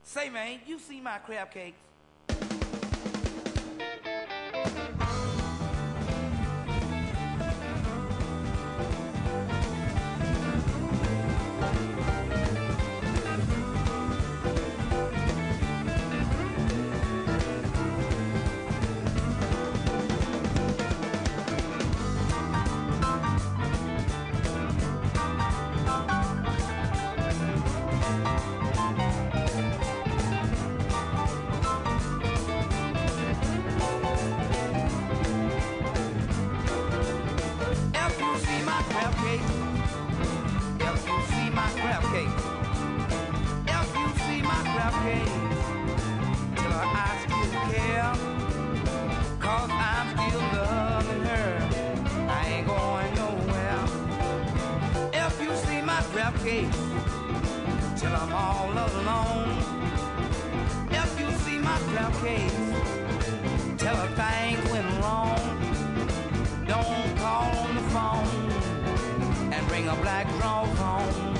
Say, man, you see my crab cakes? Till I'm all alone. If you see my crab cakes, tell her things went wrong. Don't call on the phone and bring a black dog home.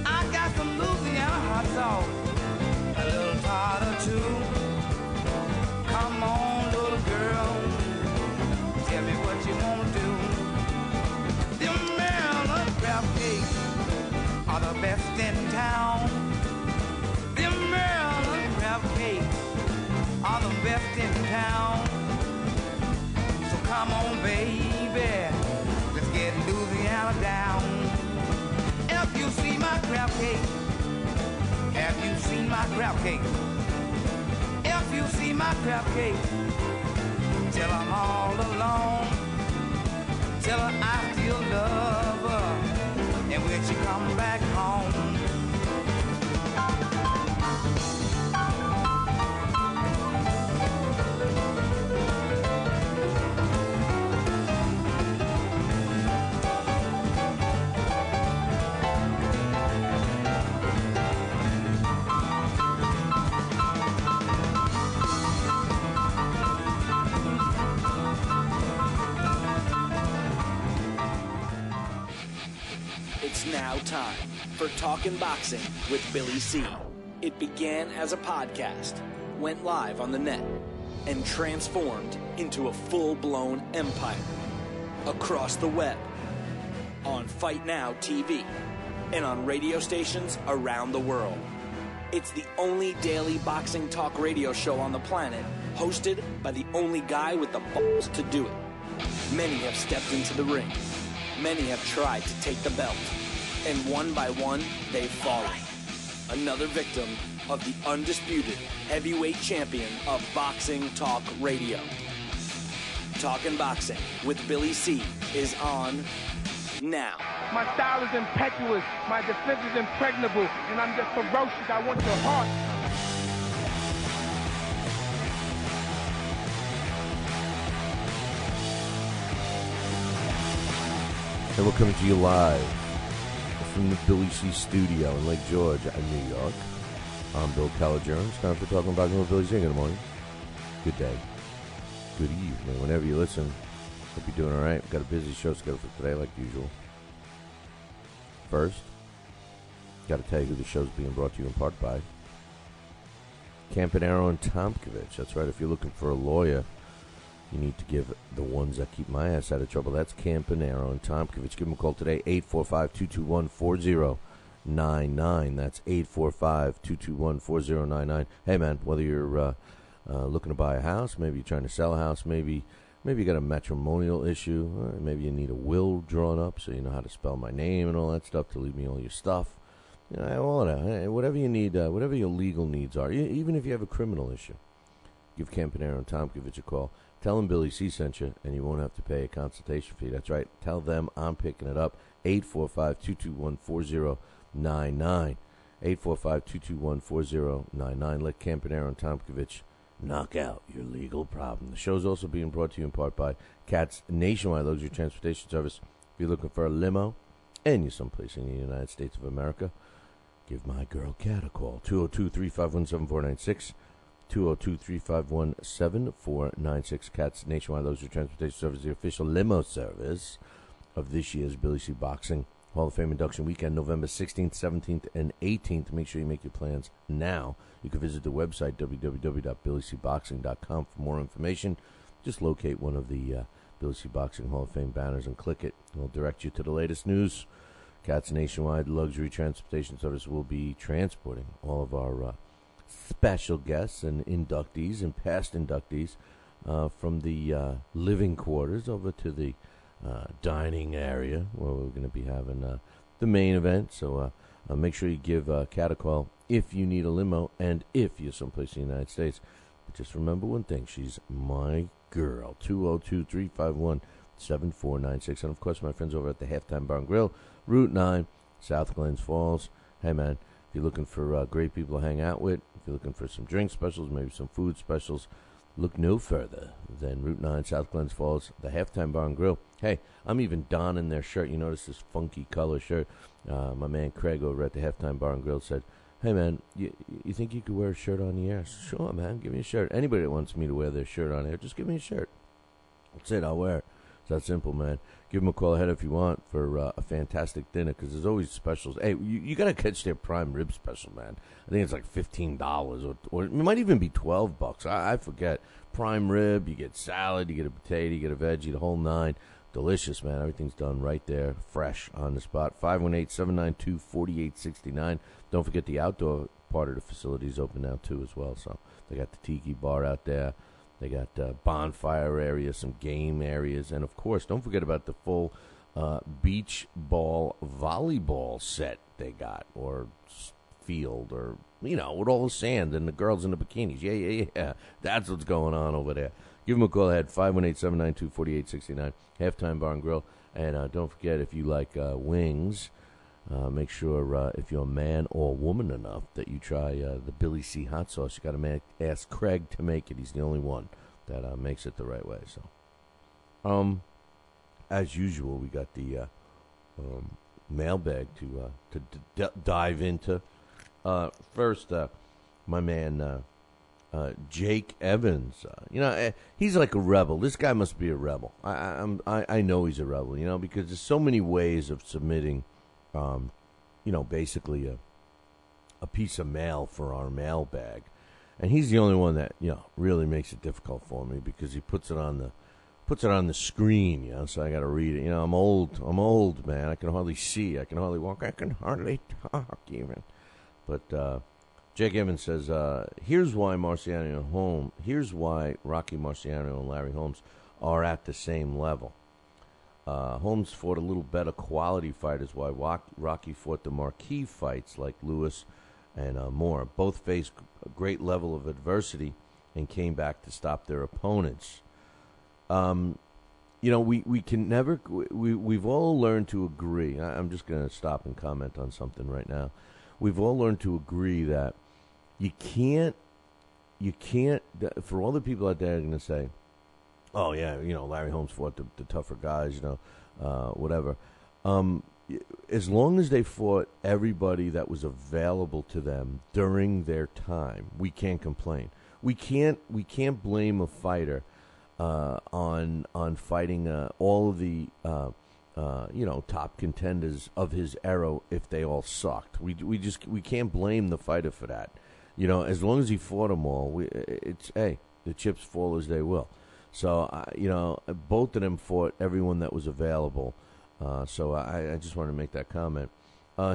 I got some Louisiana hot sauce, a little tartar too. Come on, little girl, tell me what you want to do. Them Maryland crab cakes are the best in town. Them Maryland crab cakes are the best in town. So come on, baby, let's get Louisiana down. If you see my crab cake, have you seen my crab cake? If you see my crab cake, tell I'm all alone. Tell her I still love her, and when she come back home. It's now time for Talkin' Boxing with Billy C. It began as a podcast, went live on the net, and transformed into a full-blown empire. Across the web, on Fight Now TV, and on radio stations around the world. It's the only daily boxing talk radio show on the planet, hosted by the only guy with the balls to do it. Many have stepped into the ring. Many have tried to take the belt. And one by one, they've fallen. Another victim of the undisputed heavyweight champion of boxing talk radio. Talkin' Boxing with Billy C. is on now. My style is impetuous, my defense is impregnable, and I'm just ferocious. I want your heart. And we're coming to you live from the Billy C studio in Lake George in New York. I'm Bill Caligero. It's time for Talking Boxing with Billy C. Good morning. Good day. Good evening. Whenever you listen, hope you're doing all right. We've got a busy show scheduled for today like usual. First, got to tell you who the show's being brought to you in part by Campanaro and Tomkovich. That's right. If you're looking for a lawyer, you need to give the ones that keep my ass out of trouble. That's Campanaro and Tomkovich. Give them a call today, 845-221-4099. That's 845-221-4099. Hey, man, whether you're looking to buy a house, maybe you're trying to sell a house, maybe you got a matrimonial issue, maybe you need a will drawn up so you know how to spell my name and all that stuff to leave me all your stuff. You know, all of that. Whatever you need, whatever your legal needs are, even if you have a criminal issue, give Campanaro and Tomkovich a call. Tell them Billy C sent you, and you won't have to pay a consultation fee. That's right. Tell them I'm picking it up. 845-221-4099. 845-221-4099. Let Campanaro and Tomkovich knock out your legal problem. The show is also being brought to you in part by Cat's Nationwide Luxury Transportation Service. If you're looking for a limo and you're someplace in the United States of America, give my girl Cat a call. 202-351-7496. 202-351-7496. Cat's Nationwide Luxury Transportation Service, the official limo service of this year's Billy C. Boxing Hall of Fame induction weekend, November 16th, 17th, and 18th. Make sure you make your plans now. You can visit the website, www.billycboxing.com, for more information. Just locate one of the Billy C. Boxing Hall of Fame banners and click it. It'll direct you to the latest news. Cat's Nationwide Luxury Transportation Service will be transporting all of our special guests and inductees and past inductees from the living quarters over to the dining area where we're going to be having the main event. So make sure you give Kat a call if you need a limo and if you're someplace in the United States. But just remember one thing, she's my girl. 202-351-7496. And of course, my friends over at the Halftime Bar and Grill, Route 9, South Glens Falls. Hey man, if you're looking for great people to hang out with, if you're looking for some drink specials, maybe some food specials, look no further than Route 9, South Glens Falls, the Halftime Bar and Grill. Hey, I'm even donning their shirt. You notice this funky color shirt? My man Craig over at the Halftime Bar and Grill said, hey, man, you think you could wear a shirt on the air? Sure, man, give me a shirt. Anybody that wants me to wear their shirt on air, just give me a shirt. That's it, I'll wear it. It's that simple, man. Give them a call ahead if you want for a fantastic dinner, because there's always specials. Hey, you got to catch their prime rib special, man. I think it's like $15, or it might even be $12. I forget. Prime rib, you get salad, you get a potato, you get a veggie, the whole nine. Delicious, man. Everything's done right there, fresh on the spot. 518-792-4869. Don't forget the outdoor part of the facility is open now, too, as well. So they got the tiki bar out there. They got bonfire areas, some game areas. And, of course, don't forget about the full beach ball volleyball set they got, or field, or, you know, with all the sand and the girls in the bikinis. Yeah. That's what's going on over there. Give them a call ahead, 518-792-4869, Halftime Bar and Grill. And don't forget, if you like wings, make sure if you're a man or woman enough that you try the Billy C. hot sauce. You got to ask Craig to make it. He's the only one that makes it the right way. So, as usual, we got the mailbag to dive into. First, my man Jake Evans. He's like a rebel. This guy must be a rebel. I know he's a rebel. Because there's so many ways of submitting. Basically a piece of mail for our mailbag, and he's the only one that really makes it difficult for me, because he puts it on the screen. So I got to read it. I'm old, man. I can hardly see. I can hardly walk. I can hardly talk even. But Jake Evans says, here's why Rocky Marciano and Larry Holmes are at the same level. Holmes fought a little better quality fighters, while Rocky fought the marquee fights like Lewis and Moore. Both faced a great level of adversity and came back to stop their opponents. We can never. We've all learned to agree. I'm just going to stop and comment on something right now. We've all learned to agree that you can't. For all the people out there are going to say, oh, yeah, Larry Holmes fought the tougher guys, whatever. As long as they fought everybody that was available to them during their time, we can't complain. We can't blame a fighter on fighting all of the top contenders of his era if they all sucked. We can't blame the fighter for that. As long as he fought them all, the chips fall as they will. So, both of them fought everyone that was available. So I just wanted to make that comment.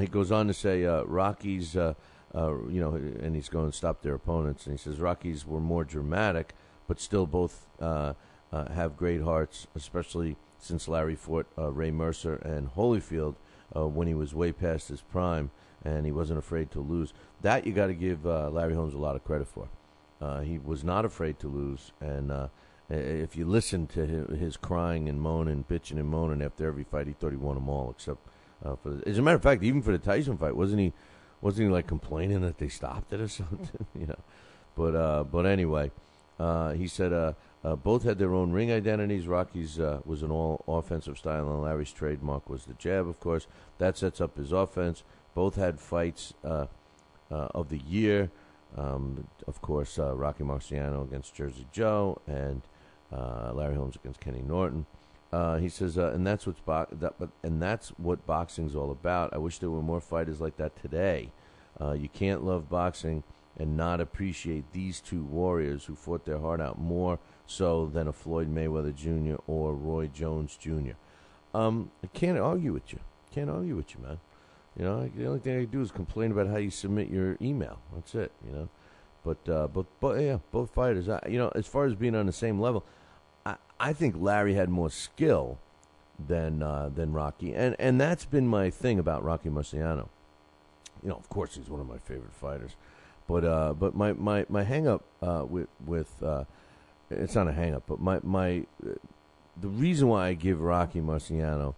He goes on to say Rockies, and he's going to stop their opponents. And he says Rockies were more dramatic, but still both have great hearts, especially since Larry fought Ray Mercer and Holyfield when he was way past his prime, and he wasn't afraid to lose. That you got to give Larry Holmes a lot of credit for. He was not afraid to lose, and if you listen to his crying and moaning, bitching and moaning after every fight, he thought he won them all, except as a matter of fact, even for the Tyson fight, wasn't he like complaining that they stopped it or something? But anyway, He said both had their own ring identities. Rocky's was an all-offensive style, and Larry's trademark was the jab, of course. That sets up his offense. Both had fights of the year. Of course, Rocky Marciano against Jersey Joe, and Larry Holmes against Kenny Norton. He says, and that's what boxing's all about. I wish there were more fighters like that today. You can't love boxing and not appreciate these two warriors who fought their heart out more so than a Floyd Mayweather Jr. or Roy Jones Jr. I can't argue with you. Man. You know, the only thing I can do is complain about how you submit your email. That's it. You know, but yeah, both fighters. As far as being on the same level, I think Larry had more skill than Rocky, and that's been my thing about Rocky Marciano. You know, of course, he's one of my favorite fighters, but my hang up with it's not a hang up, but the reason why I give Rocky Marciano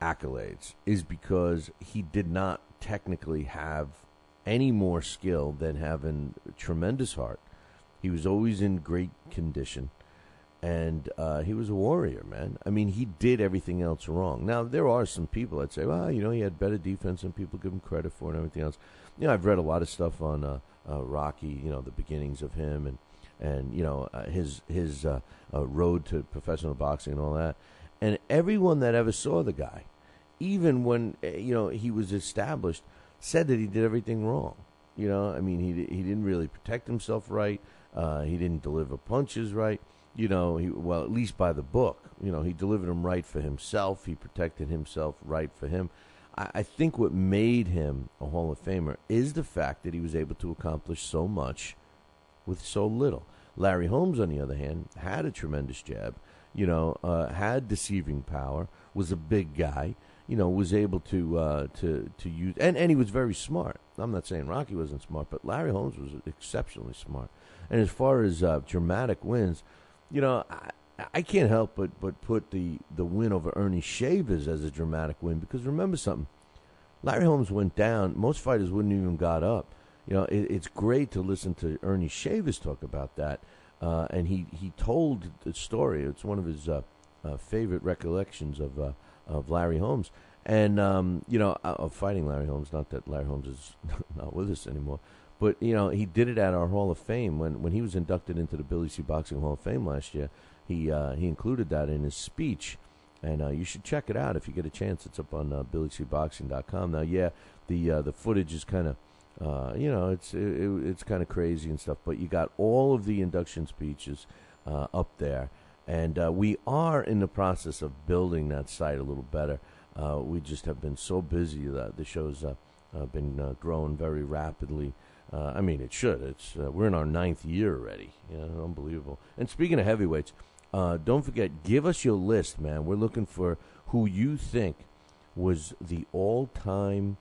accolades is because he did not technically have any more skill than having a tremendous heart. He was always in great condition, and he was a warrior, man. I mean, he did everything else wrong. Now, there are some people that say, well, he had better defense than people give him credit for and everything else. You know, I've read a lot of stuff on Rocky, the beginnings of him and his road to professional boxing and all that. And everyone that ever saw the guy, even when he was established, said that he did everything wrong. I mean, he didn't really protect himself right. He didn't deliver punches right. At least by the book. He delivered them right for himself. He protected himself right for him. I think what made him a Hall of Famer is the fact that he was able to accomplish so much with so little. Larry Holmes, on the other hand, had a tremendous jab. Had deceiving power. Was a big guy. Was able to use, and he was very smart. I'm not saying Rocky wasn't smart, but Larry Holmes was exceptionally smart. And as far as dramatic wins, I can't help but put the win over Ernie Shavers as a dramatic win, because remember something, Larry Holmes went down. Most fighters wouldn't even got up. It's great to listen to Ernie Shavers talk about that, and he told the story. It's one of his favorite recollections of Larry Holmes, and of fighting Larry Holmes. Not that Larry Holmes is not with us anymore, but he did it at our Hall of Fame when he was inducted into the Billy C. Boxing Hall of Fame last year. He included that in his speech, and you should check it out if you get a chance. It's up on BillyCBoxing.com. Now, yeah, the footage is kind of it's kind of crazy and stuff, but you got all of the induction speeches up there. And we are in the process of building that site a little better. We just have been so busy that the show's been growing very rapidly. I mean, it should. We're in our 9th year already. Unbelievable. And speaking of heavyweights, don't forget, give us your list, man. We're looking for who you think was the all-time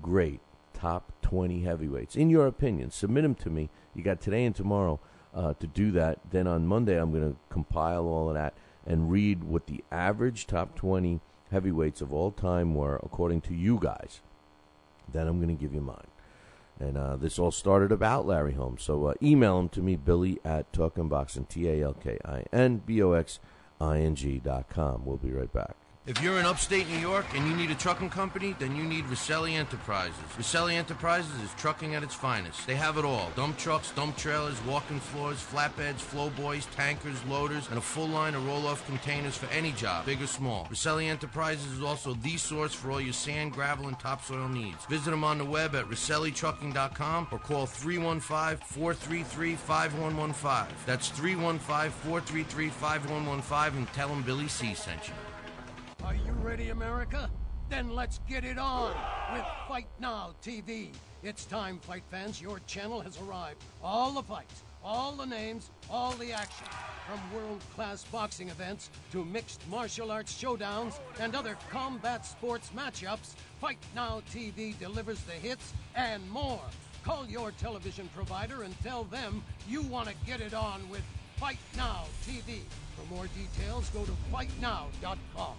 great top 20 heavyweights. In your opinion, submit them to me. You got today and tomorrow to do that. Then on Monday, I'm going to compile all of that and read what the average top 20 heavyweights of all time were according to you guys. Then I'm going to give you mine. And this all started about Larry Holmes. So email him to me, Billy at TalkinBoxing, TalkinBoxing.com. We'll be right back. If you're in upstate New York and you need a trucking company, then you need Rosselli Enterprises. Rosselli Enterprises is trucking at its finest. They have it all. Dump trucks, dump trailers, walk-in floors, flatbeds, flow boys, tankers, loaders, and a full line of roll-off containers for any job, big or small. Rosselli Enterprises is also the source for all your sand, gravel, and topsoil needs. Visit them on the web at RosselliTrucking.com or call 315-433-5115. That's 315-433-5115 and tell them Billy C sent you. Are you ready, America? Then let's get it on with Fight Now TV. It's time, fight fans. Your channel has arrived. All the fights, all the names, all the action. From world-class boxing events to mixed martial arts showdowns and other combat sports matchups, Fight Now TV delivers the hits and more. Call your television provider and tell them you want to get it on with Fight Now TV. For more details, go to fightnow.com.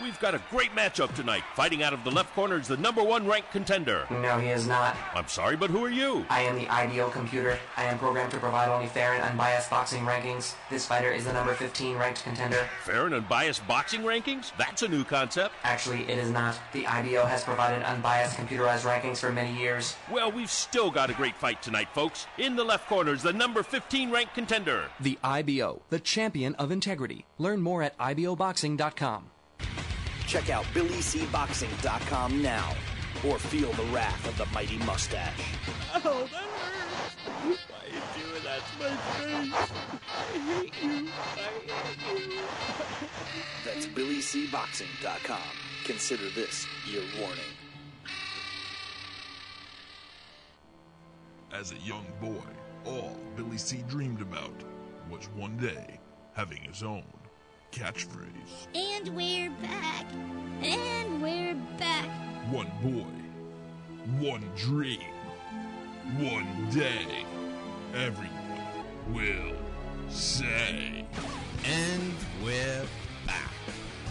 We've got a great matchup tonight. Fighting out of the left corner is the #1 ranked contender. No, he is not. I'm sorry, but who are you? I am the ideal computer. I am programmed to provide only fair and unbiased boxing rankings. This fighter is the #15 ranked contender. Fair and unbiased boxing rankings? That's a new concept. Actually, it is not. The IBO has provided unbiased computerized rankings for many years. Well, we've still got a great fight tonight, folks. In the left corner is the #15 ranked contender. The IBO, the champion of integrity. Learn more at iboboxing.com. Check out BillyCBoxing.com now, or feel the wrath of the mighty mustache. Oh, that hurts. Why are you doing that to my face? I hate you. I hate you. That's BillyCBoxing.com. Consider this your warning. As a young boy, all Billy C dreamed about was one day having his own catchphrase. And we're back. And we're back. One boy, one dream, one day, everyone will say. And we're back.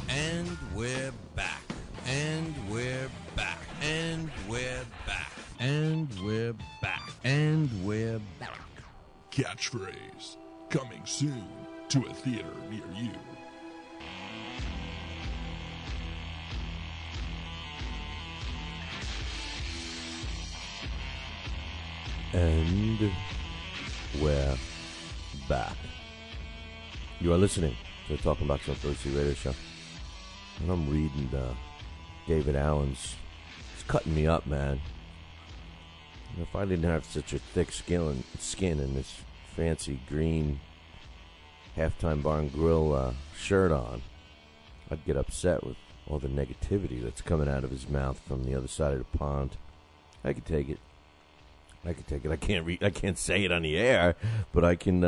And we're back. And we're back. And we're back. And we're back. And we're back. Catchphrase, coming soon to a theater near you. And we're back. You are listening to the Talking Boxing with Billy C radio show. And I'm reading David Allen's. It's cutting me up, man. If I didn't have such a thick skin and this fancy green Halftime Bar and Grill shirt on, I'd get upset with all the negativity that's coming out of his mouth from the other side of the pond. I could take it. I can't say it on the air, but I can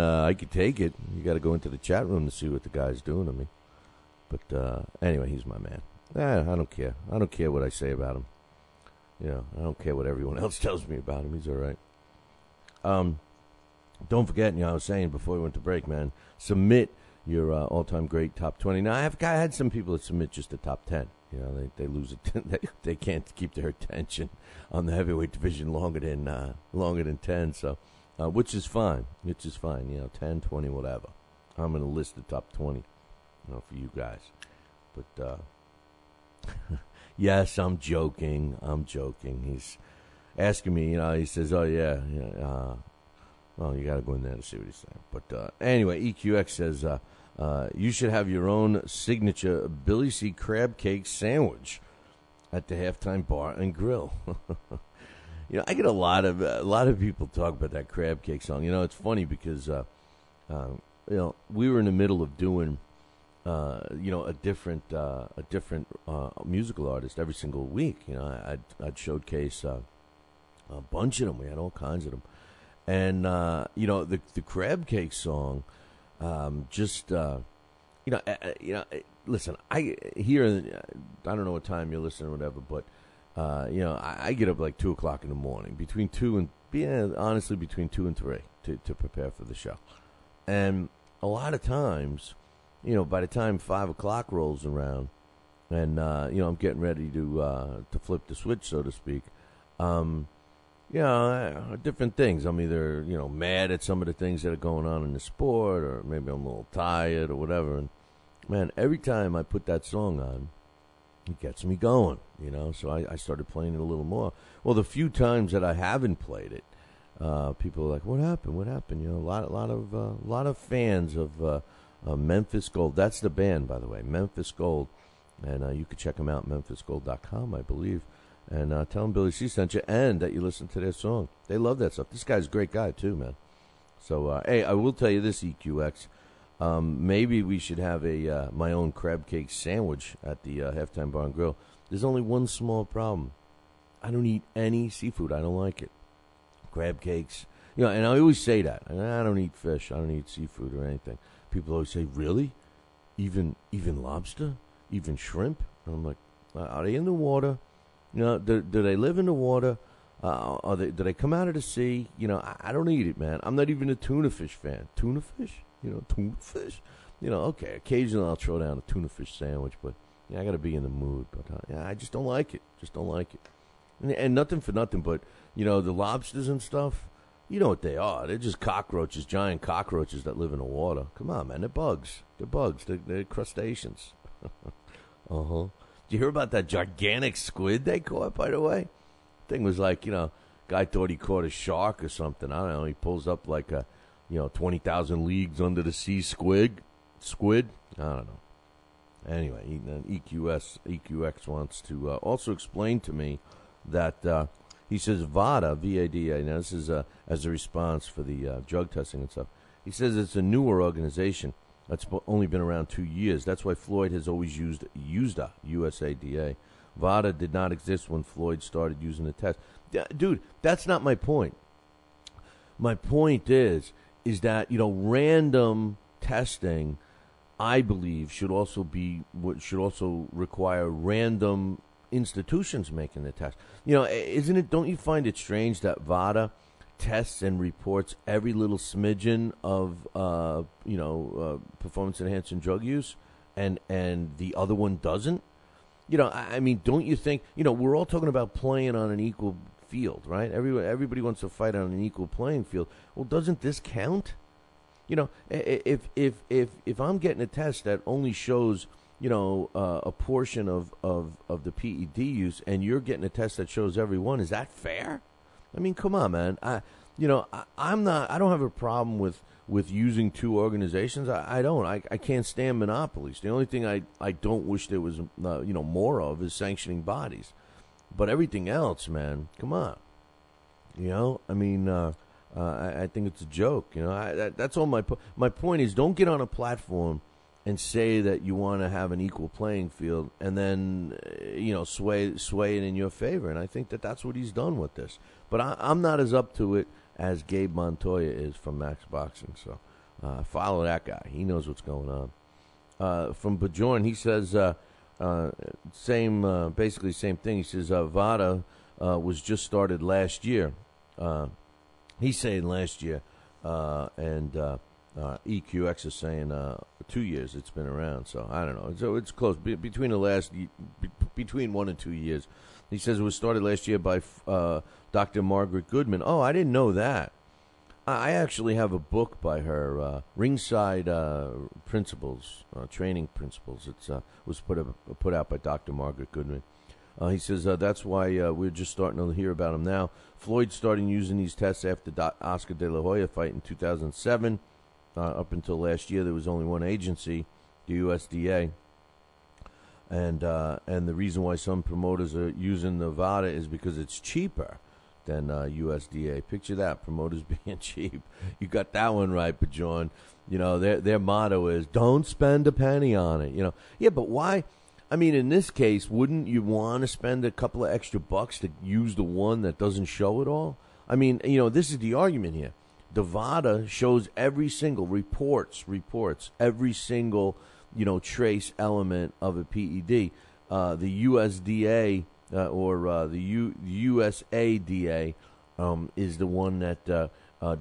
take it. You got to go into the chat room to see what the guy's doing to me. But anyway, he's my man. I don't care. I don't care what I say about him. You know, I don't care what everyone else tells me about him. He's all right. Don't forget, I was saying before we went to break, man, submit your all-time great top 20. Now, I had some people that submit just the top 10. You know, they lose it. They can't keep their attention on the heavyweight division longer than 10. So, which is fine. You know, 10, 20, whatever. I'm going to list the top 20, for you guys. But yes, I'm joking. He's asking me. He says, "Oh yeah, well, you got to go in there to see what he's saying." But anyway, EQX says. You should have your own signature Billy C. crab cake sandwich at the Halftime Bar and Grill. I get a lot of people talk about that crab cake song. It's funny because we were in the middle of doing a different musical artist every single week. I'd showcase a bunch of them. We had all kinds of them, and the crab cake song. Listen, I don't know what time you're listening or whatever, but, I get up like 2 o'clock in the morning, between 2 and 3 to prepare for the show. And a lot of times, by the time 5 o'clock rolls around and, I'm getting ready to flip the switch, so to speak, different things. I'm either, mad at some of the things that are going on in the sport, or maybe I'm a little tired or whatever. And, man, every time I put that song on, it gets me going, So I started playing it a little more. Well, the few times that I haven't played it, people are like, what happened? A lot of fans of Memphis Gold. That's the band, by the way, Memphis Gold. And you can check them out, memphisgold.com, I believe. And tell them Billy C sent you and that you listen to their song. They love that stuff. This guy's a great guy, too, man. So, hey, I will tell you this, EQX. Maybe we should have my own crab cake sandwich at the Halftime Bar and Grill. There's only one small problem. I don't eat any seafood. I don't like it. Crab cakes. And I always say that. I don't eat fish. I don't eat seafood or anything. People always say, really? Even lobster? Even shrimp? And I'm like, are they in the water? Do they live in the water? Do they come out of the sea? I don't eat it, man. I'm not even a tuna fish fan. Tuna fish? Tuna fish? Okay, occasionally I'll throw down a tuna fish sandwich, but, Yeah, I got to be in the mood, but yeah, I just don't like it. Just don't like it. And nothing for nothing, but the lobsters and stuff. You know what they are? They're just cockroaches, giant cockroaches that live in the water. Come on, man, they're bugs. They're bugs. They're crustaceans. Did you hear about that gigantic squid they caught? By the way, thing was like guy thought he caught a shark or something. I don't know. He pulls up like a 20,000 leagues under the sea squid. I don't know. Anyway, EQX wants to also explain to me that he says VADA, V-A-D-A. Now, this is as a response for the drug testing and stuff. He says it's a newer organization that's only been around 2 years. That's why Floyd has always used USDA, USADA. VADA did not exist when Floyd started using the test. Dude, that's not my point. My point is that, random testing, I believe, should also require random institutions making the test. Isn't it? Don't you find it strange that VADA tests and reports every little smidgen of performance enhancing drug use, and the other one doesn't? I mean, don't you think? We're all talking about playing on an equal field, right? Everybody wants to fight on an equal playing field. Well, doesn't this count? If I'm getting a test that only shows a portion of the PED use, and you're getting a test that shows every one, is that fair? I mean, come on, man. I don't have a problem with using two organizations. I don't. I can't stand monopolies. The only thing I don't wish there was more of is sanctioning bodies. But everything else, man, come on. I mean, I think it's a joke. That's all my point is. Don't get on a platform and say that you want to have an equal playing field, and then sway it in your favor. And I think that's what he's done with this. But I'm not as up to it as Gabe Montoya is from Max Boxing. So follow that guy. He knows what's going on. From Bajorn, he says basically same thing. He says VADA was just started last year. He's saying last year, and EQX is saying 2 years it's been around. So I don't know. So it's close between 1 and 2 years. He says it was started last year by Dr. Margaret Goodman. Oh, I didn't know that. I actually have a book by her, Ringside Principles, Training Principles. It was put out by Dr. Margaret Goodman. He says that's why we're just starting to hear about him now. Floyd started using these tests after the Oscar De La Hoya fight in 2007. Up until last year, there was only one agency, the USDA. And the reason why some promoters are using the VADA is because it's cheaper than USDA. Picture that, promoters being cheap. You got that one right, but John, their motto is don't spend a penny on it. Yeah, but why? I mean, in this case, wouldn't you want to spend a couple of extra bucks to use the one that doesn't show it all? I mean, this is the argument here. The VADA shows every single reports every single trace element of a PED. The USDA or the USADA is the one that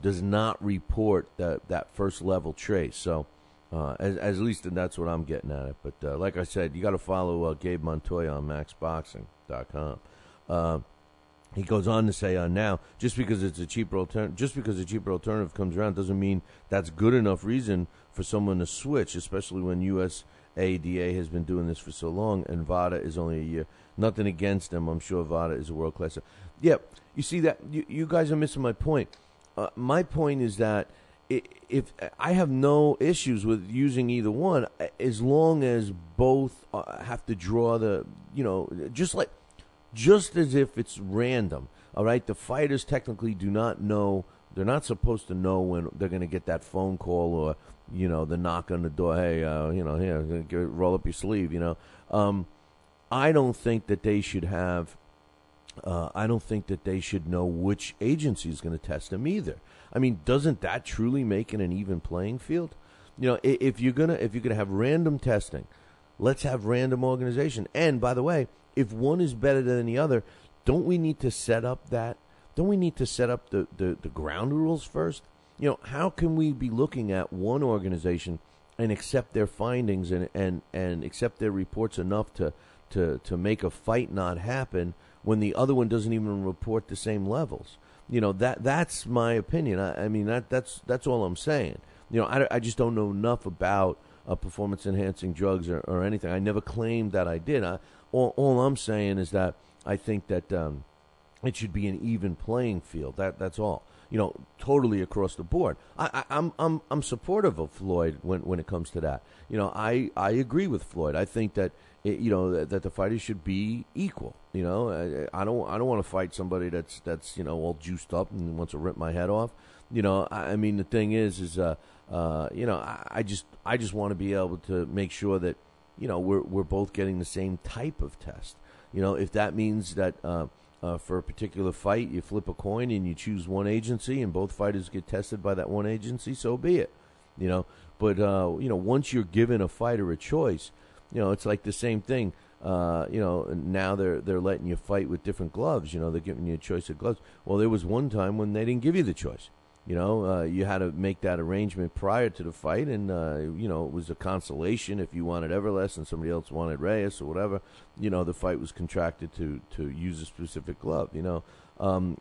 does not report that first level trace. So at least that's what I'm getting at it. But like I said, you got to follow Gabe Montoya on MaxBoxing.com. He goes on to say, now, just because a cheaper alternative comes around doesn't mean that's good enough reason for someone to switch, especially when USADA has been doing this for so long and VADA is only a year. Nothing against them. I'm sure VADA is a world-class. Yeah, you see that? You guys are missing my point. My point is that if I have no issues with using either one, as long as both have to draw the, just as if it's random, all right? The fighters technically do not know. They're not supposed to know when they're going to get that phone call or, the knock on the door. Hey, here, roll up your sleeve, I don't think that they should have. I don't think that they should know which agency is going to test them either. I mean, doesn't that truly make it an even playing field? If you're gonna have random testing, let's have random organization. And by the way, if one is better than the other, don't we need to set up that? Don't we need to set up the ground rules first? How can we be looking at one organization accept their findings and accept their reports enough to make a fight not happen when the other one doesn't even report the same levels. That's my opinion. I mean, that's all I'm saying. I just don't know enough about performance-enhancing drugs or anything. I never claimed that I did. All I'm saying is that I think that it should be an even playing field. That's all. Totally across the board. I'm supportive of Floyd when it comes to that. I agree with Floyd. I think that that the fighters should be equal. I don't want to fight somebody that's all juiced up and wants to rip my head off. I mean, the thing is I just want to be able to make sure that we're both getting the same type of test. If that means that for a particular fight you flip a coin and you choose one agency and both fighters get tested by that one agency, so be it. But once you're given a fighter a choice, it's like the same thing. Now they're letting you fight with different gloves. They're giving you a choice of gloves. Well, there was one time when they didn't give you the choice. You had to make that arrangement prior to the fight, and it was a consolation if you wanted Everlast and somebody else wanted Reyes or whatever. The fight was contracted to use a specific glove.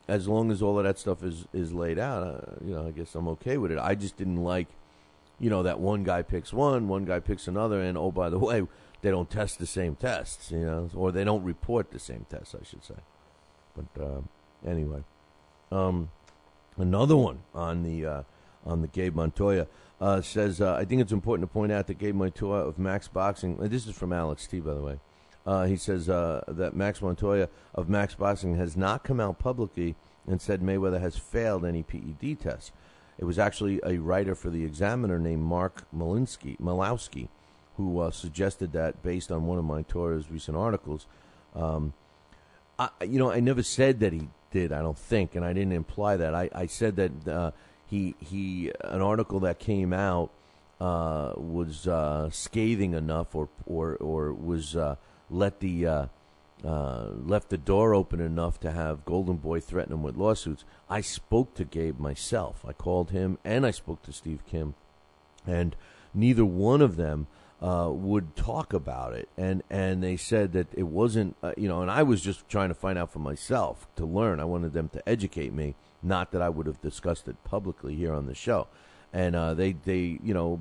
As long as all of that stuff is laid out, I guess I'm okay with it. I just didn't like, that one guy picks one guy picks another, and oh, by the way, they don't test the same tests, or they don't report the same tests, I should say. But anyway, another one on the Gabe Montoya says, I think it's important to point out that Gabe Montoya of Max Boxing, this is from Alex T, by the way, he says that Max Montoya of Max Boxing has not come out publicly and said Mayweather has failed any PED tests. It was actually a writer for the Examiner named Mark Malowski who suggested that based on one of Montoya's recent articles. I never said that he did, I don't think, and I didn't imply that. I said that an article that came out was scathing enough, or was left the door open enough to have Golden Boy threaten him with lawsuits. I spoke to Gabe myself. I called him and I spoke to Steve Kim, and neither one of them would talk about it, and they said that it wasn't, and I was just trying to find out for myself to learn. I wanted them to educate me, not that I would have discussed it publicly here on the show. And they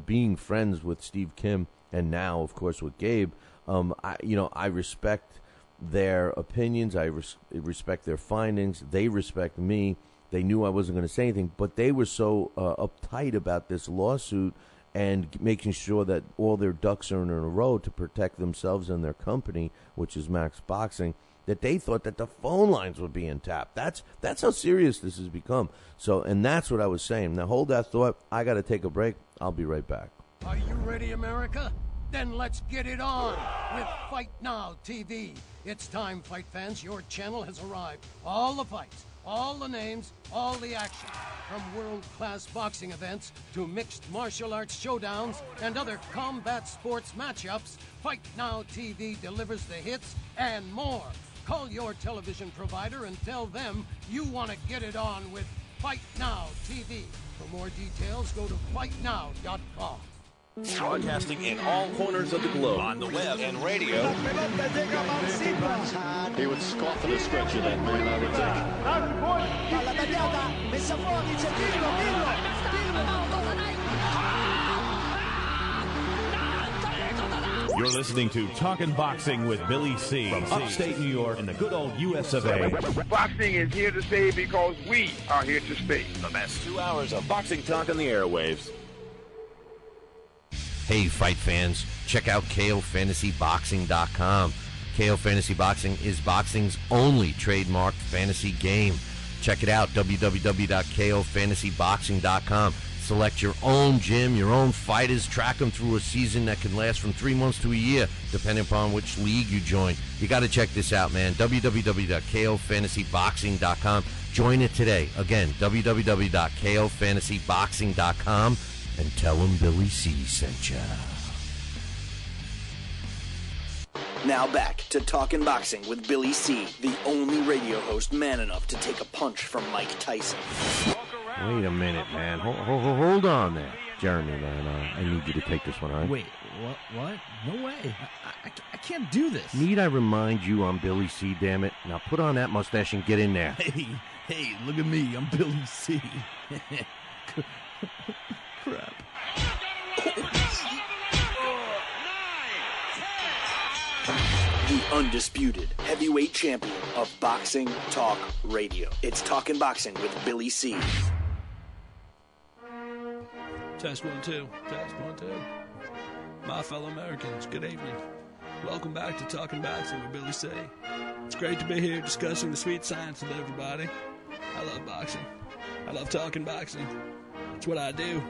being friends with Steve Kim and now, of course, with Gabe, I respect their opinions. I respect their findings. They respect me. They knew I wasn't going to say anything, but they were so uptight about this lawsuit and making sure that all their ducks are in a row to protect themselves and their company, which is Max Boxing, that they thought that the phone lines were being tapped. That's how serious this has become. So, and that's what I was saying. Now, hold that thought. I got to take a break. I'll be right back. Are you ready, America? Then let's get it on with Fight Now TV. It's time, fight fans. Your channel has arrived. All the fights, all the names, all the action. From world-class boxing events to mixed martial arts showdowns and other combat sports matchups, Fight Now TV delivers the hits and more. Call your television provider and tell them you want to get it on with Fight Now TV. For more details, go to fightnow.com. Broadcasting in all corners of the globe, on the web and radio. He would scoff at a stretch of that man, I would think. You're listening to Talkin' Boxing with Billy C. From upstate New York in the good old US of A. Boxing is here to stay because we are here to stay. The best 2 hours of boxing talk on the airwaves. Hey, fight fans, check out KOFantasyBoxing.com. KO Fantasy Boxing is boxing's only trademarked fantasy game. Check it out, www.KOFantasyBoxing.com. Select your own gym, your own fighters, track them through a season that can last from 3 months to a year, depending upon which league you join. You got to check this out, man. www.KOFantasyBoxing.com. Join it today. Again, www.KOFantasyBoxing.com. And tell him Billy C sent ya. Now back to Talkin' Boxing with Billy C, the only radio host man enough to take a punch from Mike Tyson. Wait a minute, man. Hold on there. Jeremy, man, I need you to take this one, all right? Wait, what? No way. I can't do this. Need I remind you I'm Billy C, damn it? Now put on that mustache and get in there. Hey, look at me. I'm Billy C. Crap. The undisputed heavyweight champion of Boxing Talk Radio. It's Talkin' Boxing with Billy C. Test 1 2. Test 1 2. My fellow Americans, good evening. Welcome back to Talkin' Boxing with Billy C. It's great to be here discussing the sweet science with everybody. I love boxing. I love talking boxing. It's what I do.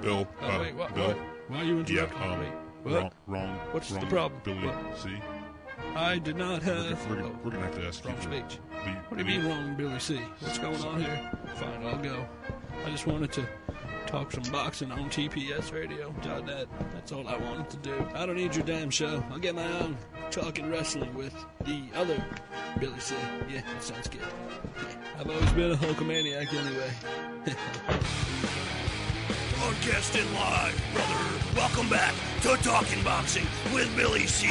Bill. Wait, what? Bill. Why are you interrupting? Yeah, Wait, what? Wrong. What's wrong, the problem? Billy What? C. I did not have... We're going to have to ask you. Wrong speech. What do you mean wrong, Billy C? What's going on here? Fine, I'll go. I just wanted to talk some boxing on TPS Radio.net. That's all I wanted to do. I don't need your damn show. I'll get my own talking wrestling with the other Billy C. Yeah, that sounds good. Yeah, I've always been a Hulkamaniac anyway. Broadcasting live, brother. Welcome back to Talking Boxing with Billy C.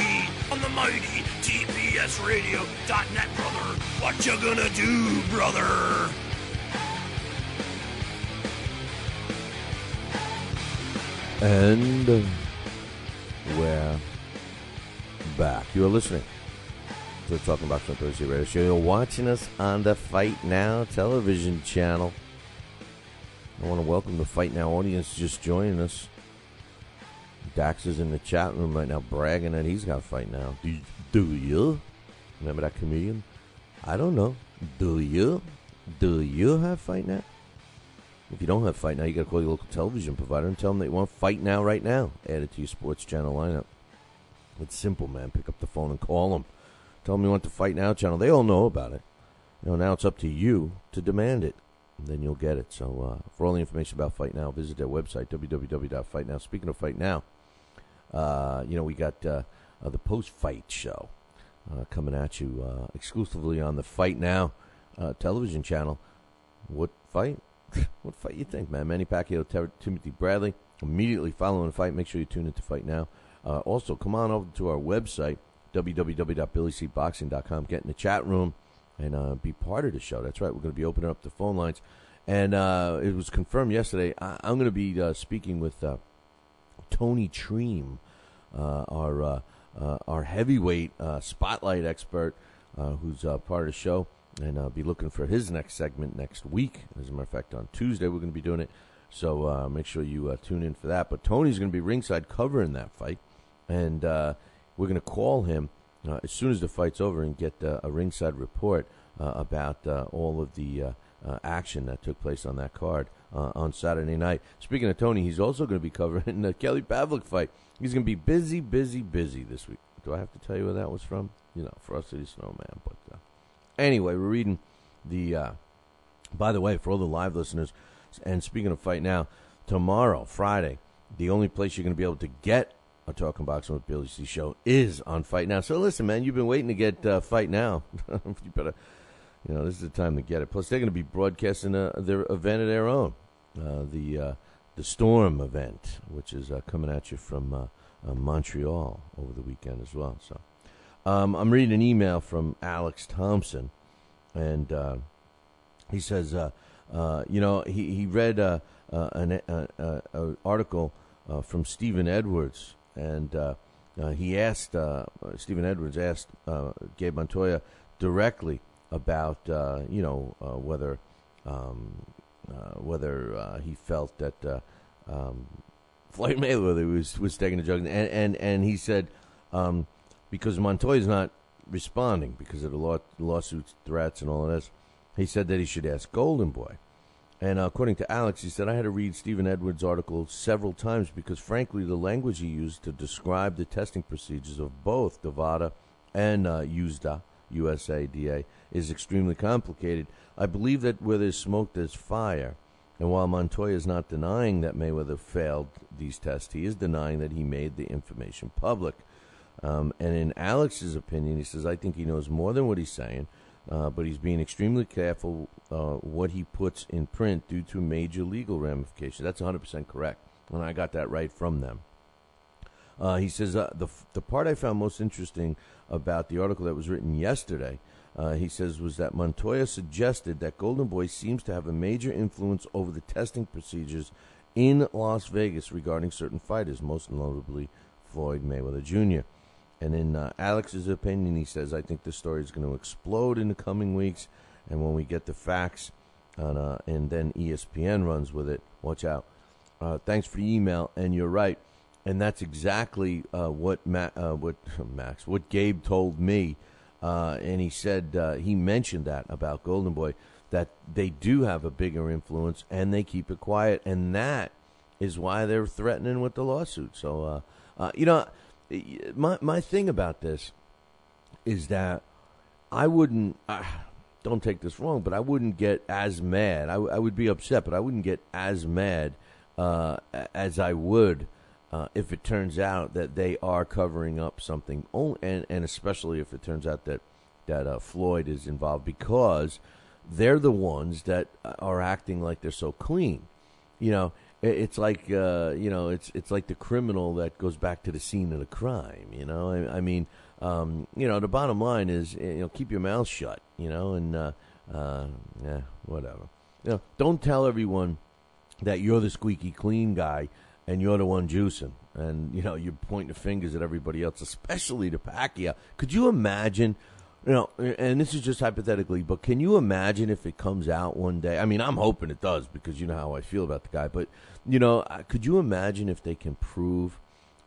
on the mighty TPS Radio.net, brother. What you gonna do, brother? And we're back. You are listening to the Talking Boxing with Billy C Radio Show. You're watching us on the Fight Now television channel. I want to welcome the Fight Now audience just joining us. Dax is in the chat room right now bragging that he's got Fight Now. Do you? Remember that comedian? I don't know. Do you? Do you have Fight Now? If you don't have Fight Now, you got to call your local television provider and tell them that you want Fight Now right now. Add it to your sports channel lineup. It's simple, man. Pick up the phone and call them. Tell them you want the Fight Now channel. They all know about it. Now it's up to you to demand it. Then you'll get it. So for all the information about Fight Now, visit their website, www.fightnow. Speaking of Fight Now, we got the post-fight show coming at you exclusively on the Fight Now television channel. What fight? What fight you think, man? Manny Pacquiao, Timothy Bradley. Immediately following the fight, make sure you tune into Fight Now. Also, come on over to our website, www.billycboxing.com. Get in the chat room and be part of the show. That's right. We're going to be opening up the phone lines. And it was confirmed yesterday. I'm going to be speaking with Tony Treem, our heavyweight spotlight expert, who's part of the show. And I'll be looking for his next segment next week. As a matter of fact, on Tuesday we're going to be doing it. So make sure you tune in for that. But Tony's going to be ringside covering that fight. And we're going to call him as soon as the fight's over and get a ringside report about all of the action that took place on that card on Saturday night. Speaking of Tony, he's also going to be covering the Kelly Pavlik fight. He's going to be busy this week. Do I have to tell you where that was from? Frosty the Snowman. But anyway, we're reading the, by the way, for all the live listeners, and speaking of Fight Now, tomorrow, Friday, the only place you're going to be able to get a Talking Boxing with Billy C show is on Fight Now. So listen, man, you've been waiting to get Fight Now. You better, this is the time to get it. Plus, they're going to be broadcasting their event of their own, the Storm event, which is coming at you from Montreal over the weekend as well. So I'm reading an email from Alex Thompson, and he says, he read an article from Stephen Edwards, and he asked Stephen Edwards asked Gabe Montoya directly about whether he felt that Floyd Mayweather was taking a drug, and he said because Montoya's not responding because of the lawsuits, threats, and all of this, he said that he should ask Golden Boy. And according to Alex, he said, I had to read Stephen Edwards' article several times because, frankly, the language he used to describe the testing procedures of both Nevada and USDA, USADA, is extremely complicated. I believe that where there's smoke, there's fire. And while Montoya is not denying that Mayweather failed these tests, he is denying that he made the information public. And in Alex's opinion, he says, I think he knows more than what he's saying. but he's being extremely careful what he puts in print due to major legal ramifications. That's 100% correct, and I got that right from them. He says, the part I found most interesting about the article that was written yesterday, he says, was that Montoya suggested that Golden Boy seems to have a major influence over the testing procedures in Las Vegas regarding certain fighters, most notably Floyd Mayweather Jr. And in Alex's opinion, he says, I think the story is going to explode in the coming weeks, and when we get the facts, and then ESPN runs with it, watch out. Thanks for the email, and you're right. And that's exactly what Gabe told me. And he said, he mentioned that about Golden Boy, that they do have a bigger influence and they keep it quiet. And that is why they're threatening with the lawsuit. So, my thing about this is that I wouldn't, don't take this wrong, but I wouldn't get as mad. I would be upset, but I wouldn't get as mad as I would if it turns out that they are covering up something, and especially if it turns out that Floyd is involved, because they're the ones that are acting like they're so clean. It's like it's like the criminal that goes back to the scene of the crime. I mean, the bottom line is, keep your mouth shut. And whatever. Don't tell everyone that you're the squeaky clean guy and you're the one juicing, and you're pointing the fingers at everybody else, especially to Pacquiao. Could you imagine? And this is just hypothetically, but can you imagine if it comes out one day? I mean, I'm hoping it does, because you know how I feel about the guy. But could you imagine if they can prove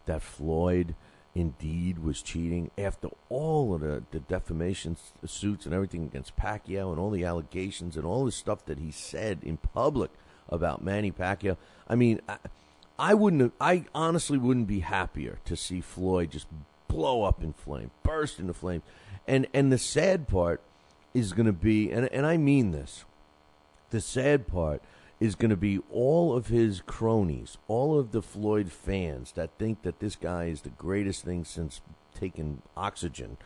that Floyd indeed was cheating after all of the defamation suits and everything against Pacquiao and all the allegations and all the stuff that he said in public about Manny Pacquiao? I mean, I honestly wouldn't be happier to see Floyd just blow up in flames, burst into flames. And the sad part is going to be, and I mean this, the sad part is going to be all of his cronies, all of the Floyd fans that think that this guy is the greatest thing since taking oxygen,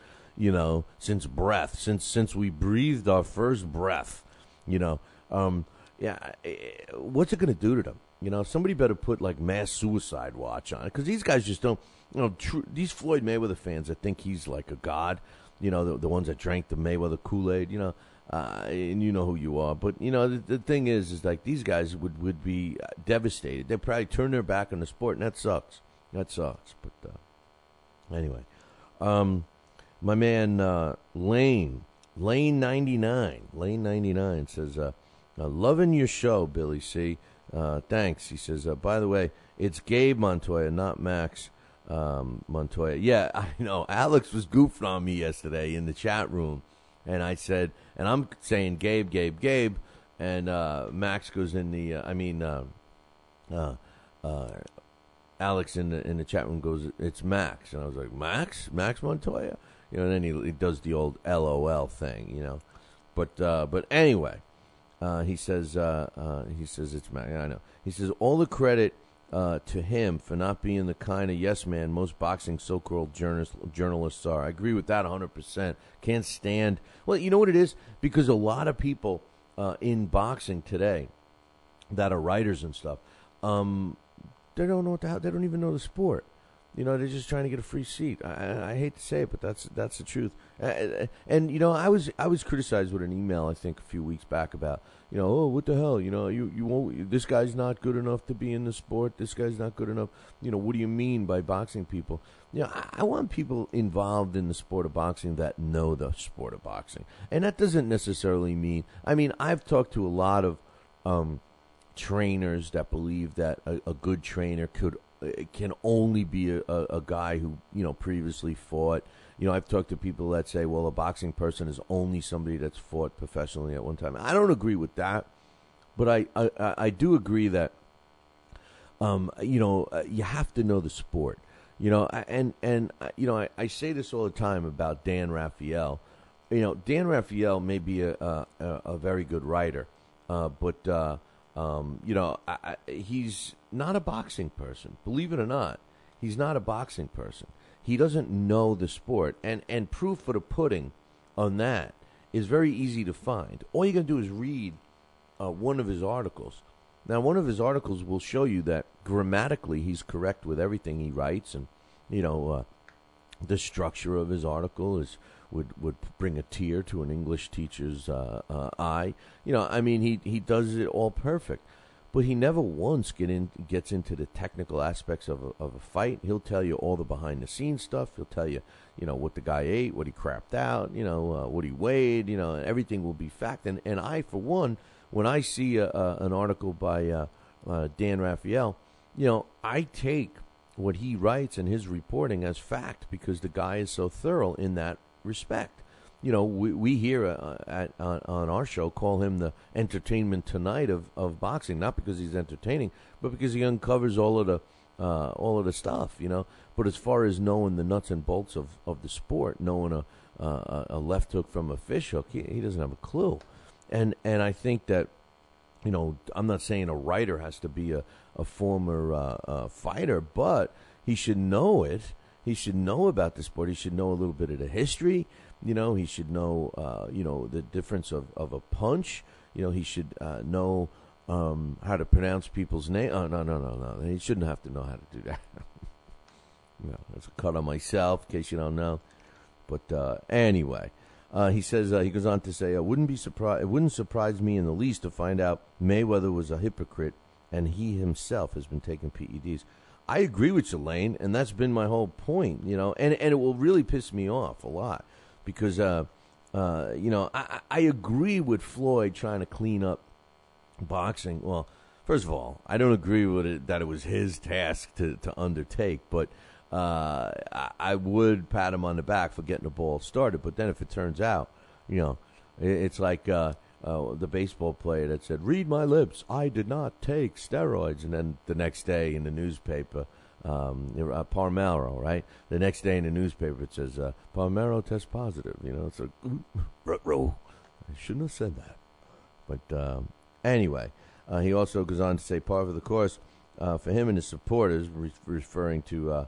since breath, since we breathed our first breath, what's it going to do to them? Somebody better put like mass suicide watch on it, because these guys just don't. These Floyd Mayweather fans that think he's like a god, the ones that drank the Mayweather Kool-Aid, and you know who you are. But the thing is like these guys would be devastated. They'd probably turn their back on the sport, and that sucks. But anyway, my man Lane 99 says, loving your show, Billy C. Thanks. He says, by the way, it's Gabe Montoya, not Max Montoya. Yeah, I know. Alex was goofing on me yesterday in the chat room, and I said, and I'm saying Gabe, and Max goes in the, Alex in the chat room goes, it's Max, and I was like, Max Montoya, and then he does the old LOL thing, but anyway. He says it's Max. I know. He says all the credit to him for not being the kind of yes man most boxing so-called journalists are. I agree with that 100%. Can't stand. Well, you know what it is? Because a lot of people in boxing today that are writers and stuff, they don't know what the hell. They don't even know the sport. They're just trying to get a free seat. I hate to say it, but that's the truth. And I was criticized with an email, I think, a few weeks back about, what the hell, you won't. This guy's not good enough to be in the sport. This guy's not good enough. What do you mean by boxing people? I want people involved in the sport of boxing that know the sport of boxing, and that doesn't necessarily mean. I mean, I've talked to a lot of trainers that believe that a good trainer can only be a guy who previously fought. I've talked to people that say, well, a boxing person is only somebody that's fought professionally at one time. I don't agree with that, but I do agree that you have to know the sport. I say this all the time about Dan Raphael. Dan Raphael may be a very good writer, but he's not a boxing person. Believe it or not, he's not a boxing person. He doesn't know the sport. And proof for the pudding on that is very easy to find. All you got to do is read one of his articles. Now, one of his articles will show you that grammatically he's correct with everything he writes, and the structure of his article would bring a tear to an English teacher's eye. He does it all perfect, but he never once gets into the technical aspects of a fight. He'll tell you all the behind the scenes stuff. He'll tell you, what the guy ate, what he crapped out, what he weighed, everything will be fact. And I, for one, when I see an article by Dan Raphael, I take what he writes and his reporting as fact because the guy is so thorough in that respect. We here on our show call him the Entertainment Tonight of boxing, not because he's entertaining, but because he uncovers all of the stuff. But as far as knowing the nuts and bolts of the sport, knowing a left hook from a fish hook, he doesn't have a clue. And I think that, I'm not saying a writer has to be a former fighter, but he should know it. He should know about the sport. He should know a little bit of the history. He should know, the difference of a punch. He should know how to pronounce people's name. Oh, no. He shouldn't have to know how to do that. That's a cut on myself, in case you don't know. But anyway. He says he goes on to say, it wouldn't surprise me in the least to find out Mayweather was a hypocrite and he himself has been taking PEDs. I agree with you, Lane, and that's been my whole point, and it will really piss me off a lot because, I agree with Floyd trying to clean up boxing. Well, first of all, I don't agree with it that it was his task to undertake, but I would pat him on the back for getting the ball started. But then if it turns out, it's like the baseball player that said, "Read my lips, I did not take steroids." And then the next day in the newspaper, Palmero, right? The next day in the newspaper it says, Palmero test positive. It's like, I shouldn't have said that. But anyway, he also goes on to say, par for the course for him and his supporters, referring to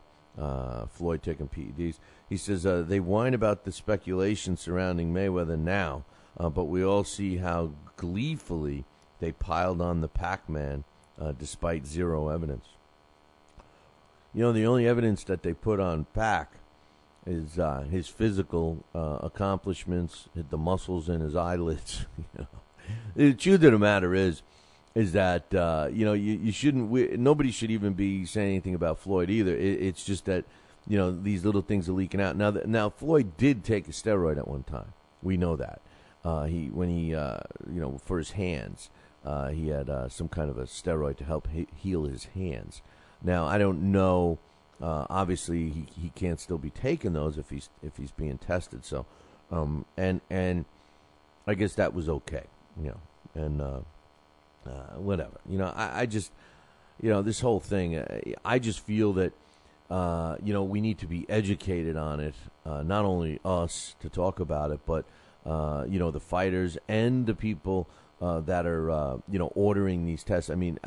Floyd taking PEDs. He says they whine about the speculation surrounding Mayweather now, but we all see how gleefully they piled on the Pac-Man despite zero evidence. The only evidence that they put on Pac is his physical accomplishments, the muscles in his eyelids. The truth of the matter is that you shouldn't. Nobody should even be saying anything about Floyd either. It's just that these little things are leaking out. Now Floyd did take a steroid at one time. We know that. When he for his hands, he had some kind of a steroid to help heal his hands. Now I don't know. Obviously, he can't still be taking those if he's being tested. So, and I guess that was okay. And. Whatever. I just, this whole thing, I just feel that, we need to be educated on it, not only us to talk about it, but, the fighters and the people that are, ordering these tests. I mean,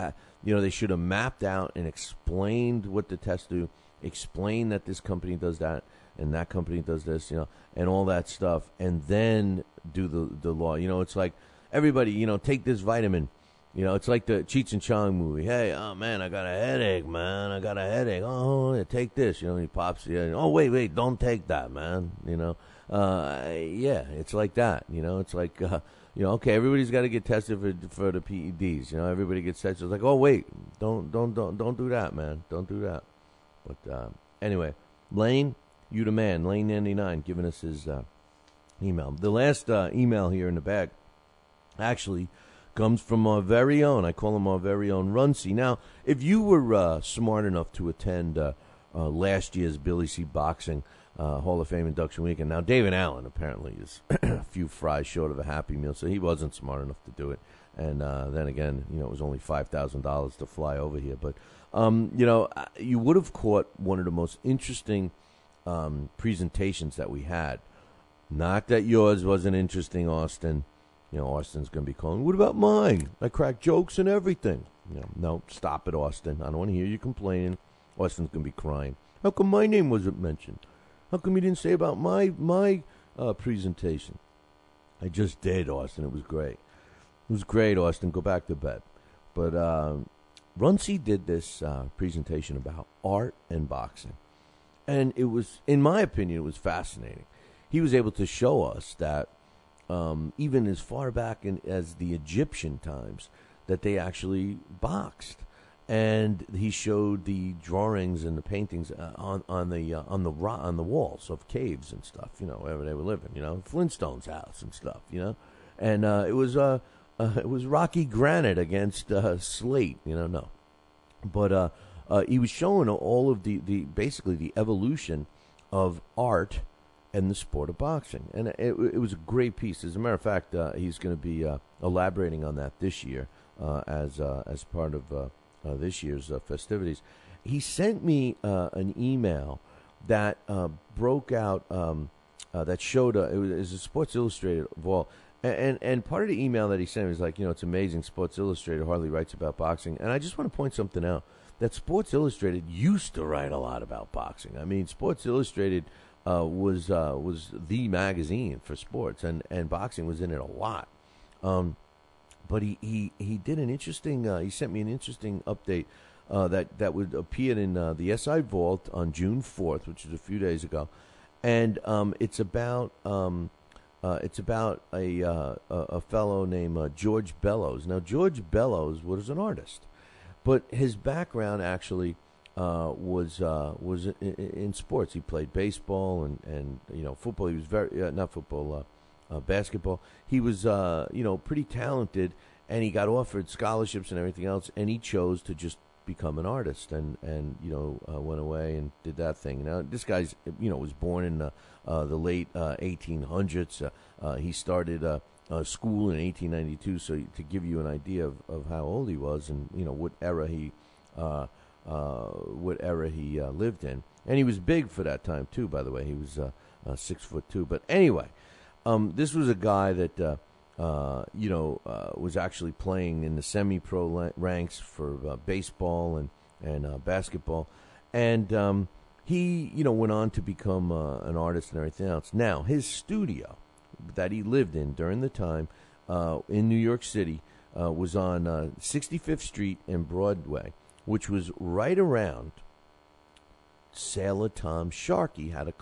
they should have mapped out and explained what the tests do, explain that this company does that and that company does this, and all that stuff, and then do the law. It's like everybody, take this vitamin. It's like the Cheech and Chong movie. Hey, oh, man, I got a headache, man. I got a headache. Oh, yeah, take this. He pops. Oh, wait, don't take that, man. Yeah, it's like that. It's like, okay, everybody's got to get tested for the PEDs. Everybody gets tested. It's like, oh, wait, don't do that, man. Don't do that. But anyway, Lane, you the man. Lane99 giving us his email. The last email here in the bag, actually, comes from our very own, I call him our very own Runcie. Now, if you were smart enough to attend last year's Billy C. Boxing Hall of Fame induction weekend, now David Allen apparently is a few fries short of a Happy Meal, so he wasn't smart enough to do it. And then again, it was only $5,000 to fly over here. But, you would have caught one of the most interesting presentations that we had. Not that yours wasn't interesting, Austin. Austin's going to be calling, what about mine? I crack jokes and everything. No, stop it, Austin. I don't want to hear you complaining. Austin's going to be crying. How come my name wasn't mentioned? How come you didn't say about my presentation? I just did, Austin. It was great. It was great, Austin. Go back to bed. But Runcie did this presentation about art and boxing. And it was, in my opinion, it was fascinating. He was able to show us that even as far back as the Egyptian times, that they actually boxed. And he showed the drawings and the paintings on the walls of caves and stuff, wherever they were living, Flintstone's house and stuff, And it was rocky granite against slate, no. But he was showing all of the basically the evolution of art and the sport of boxing, and it was a great piece. As a matter of fact, he's going to be elaborating on that this year as part of this year's festivities. He sent me an email that broke out that showed it was a Sports Illustrated wall. And part of the email that he sent me was like, it's amazing. Sports Illustrated hardly writes about boxing. And I just want to point something out, that Sports Illustrated used to write a lot about boxing. I mean, Sports Illustrated was the magazine for sports, and boxing was in it a lot. But he did an interesting, he sent me an interesting update that would appear in the SI Vault on June 4th, which is a few days ago. And it's about a fellow named George Bellows. Now, George Bellows was an artist, but his background actually was in sports. He played baseball and football. He was not football, basketball. He was pretty talented, and he got offered scholarships and everything else, and he chose to just become an artist and went away and did that thing. Now, this guy's was born in the late 1800s. He started school in 1892. So to give you an idea of how old he was and what era he lived in, and he was big for that time too. By the way, he was 6'2". But anyway, this was a guy that was actually playing in the semi-pro ranks for baseball and basketball, and he went on to become an artist and everything else. Now, his studio that he lived in during the time in New York City was on 65th Street and Broadway, which was right around Sailor Tom Sharkey had a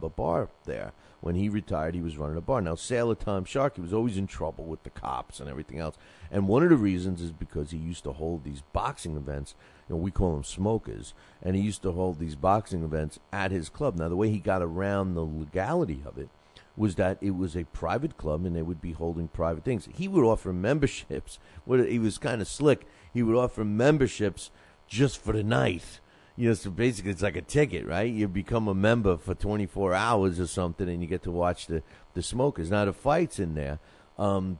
bar there. When he retired, he was running a bar. Now, Sailor Tom Sharkey was always in trouble with the cops and everything else. And one of the reasons is because he used to hold these boxing events. We call them smokers. And he used to hold these boxing events at his club. Now, the way he got around the legality of it was that it was a private club and they would be holding private things. He would offer memberships. He was kind of slick. He would offer memberships just for the night. So basically it's like a ticket, right? You become a member for 24 hours or something, and you get to watch the smokers. Now, the fights in there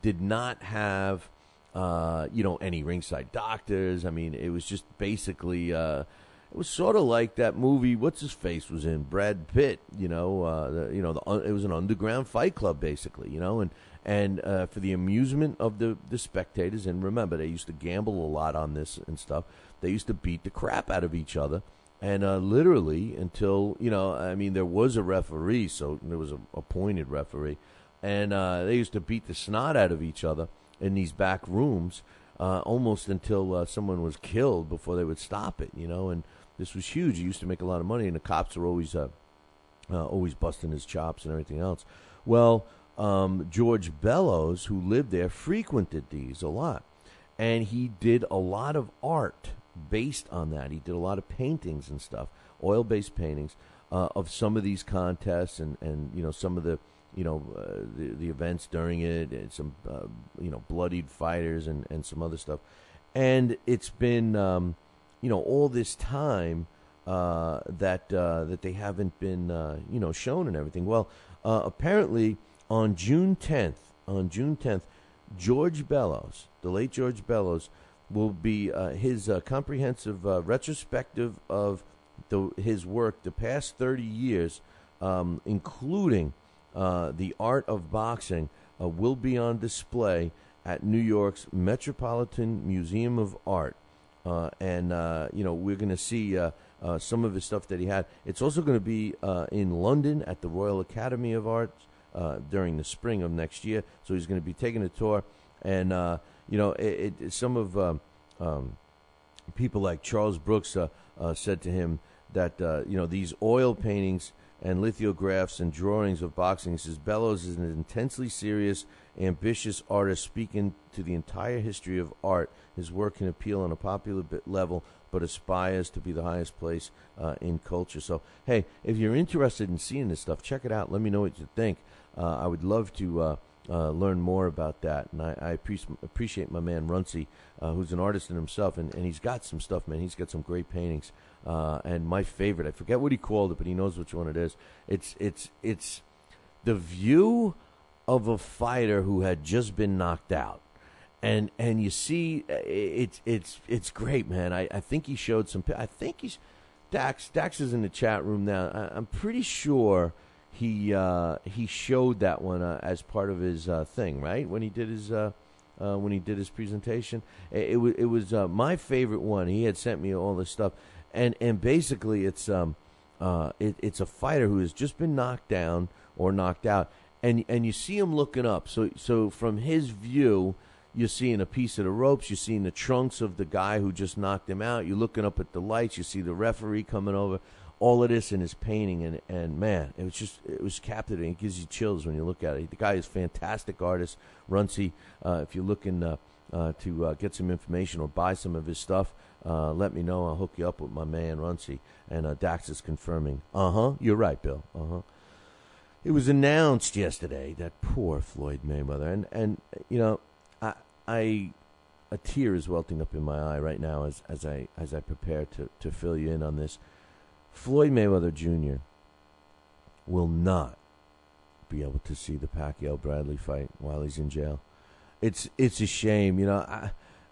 did not have, any ringside doctors. I mean, it was just basically, it was sort of like that movie, what's his face was in, Brad Pitt, it was an underground fight club, basically, and for the amusement of the spectators. And remember, they used to gamble a lot on this and stuff. They used to beat the crap out of each other, and literally until, there was a referee, so there was a appointed referee, and they used to beat the snot out of each other in these back rooms almost until someone was killed before they would stop it, and this was huge. He used to make a lot of money, and the cops were always busting his chops and everything else. Well, George Bellows, who lived there, frequented these a lot, and he did a lot of art based on that. He did a lot of paintings and stuff, oil-based paintings of some of these contests and some of the events during it, and some bloodied fighters and some other stuff. And it's been all this time that they haven't been shown and everything. Well, apparently on June 10th, George Bellows, the late George Bellows, will be his comprehensive retrospective of his work the past 30 years, including the art of boxing, will be on display at New York's Metropolitan Museum of Art. And we're going to see some of his stuff that he had. It's also going to be in London at the Royal Academy of Arts, during the spring of next year. So he's going to be taking a tour. And, some of people like Charles Brooks said to him that, these oil paintings and lithographs and drawings of boxing, he says, Bellows is an intensely serious, ambitious artist speaking to the entire history of art. His work can appeal on a popular level, but aspires to be the highest place in culture. So, hey, if you're interested in seeing this stuff, check it out. Let me know what you think. I would love to learn more about that. And I appreciate my man Runcie, who's an artist in himself, and he's got some stuff, man. He's got some great paintings. And my favorite, I forget what he called it, but he knows which one it is. It's the view of a fighter who had just been knocked out. And you see, it's great, man. I think he showed some. I think he's Dax is in the chat room now. I'm pretty sure he showed that one as part of his thing, right? When he did his presentation, it was my favorite one. He had sent me all this stuff, and basically it's a fighter who has just been knocked down or knocked out, and you see him looking up. So from his view, you're seeing a piece of the ropes. You're seeing the trunks of the guy who just knocked him out. You're looking up at the lights. You see the referee coming over. All of this in his painting, and man, it was captivating. It gives you chills when you look at it. The guy is a fantastic artist, Runcie. If you're looking to get some information or buy some of his stuff, let me know. I'll hook you up with my man Runcie. And Dax is confirming. You're right, Bill. It was announced yesterday that poor Floyd Mayweather, and a tear is welling up in my eye right now as I prepare to fill you in on this. Floyd Mayweather Jr. will not be able to see the Pacquiao-Bradley fight while he's in jail. It's a shame,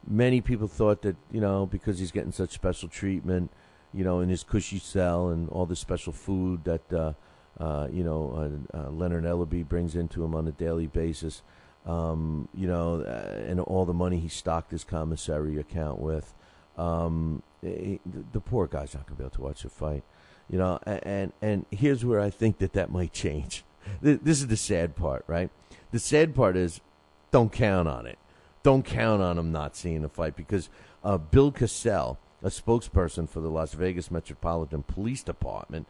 many people thought that because he's getting such special treatment, in his cushy cell and all the special food that Leonard Ellerbe brings into him on a daily basis. And all the money he stocked his commissary account with. The poor guy's not going to be able to watch the fight. And here's where I think that might change. This is the sad part, right? The sad part is don't count on it. Don't count on him not seeing the fight because Bill Cassell, a spokesperson for the Las Vegas Metropolitan Police Department,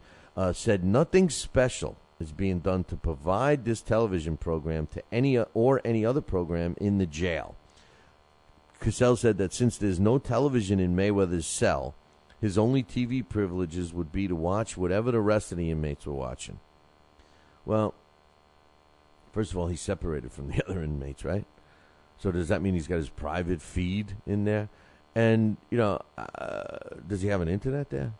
said nothing special is being done to provide this television program to any other program in the jail. Cassell said that since there's no television in Mayweather's cell, his only TV privileges would be to watch whatever the rest of the inmates were watching. Well, first of all, he's separated from the other inmates, right? So does that mean he's got his private feed in there? And, does he have an internet there?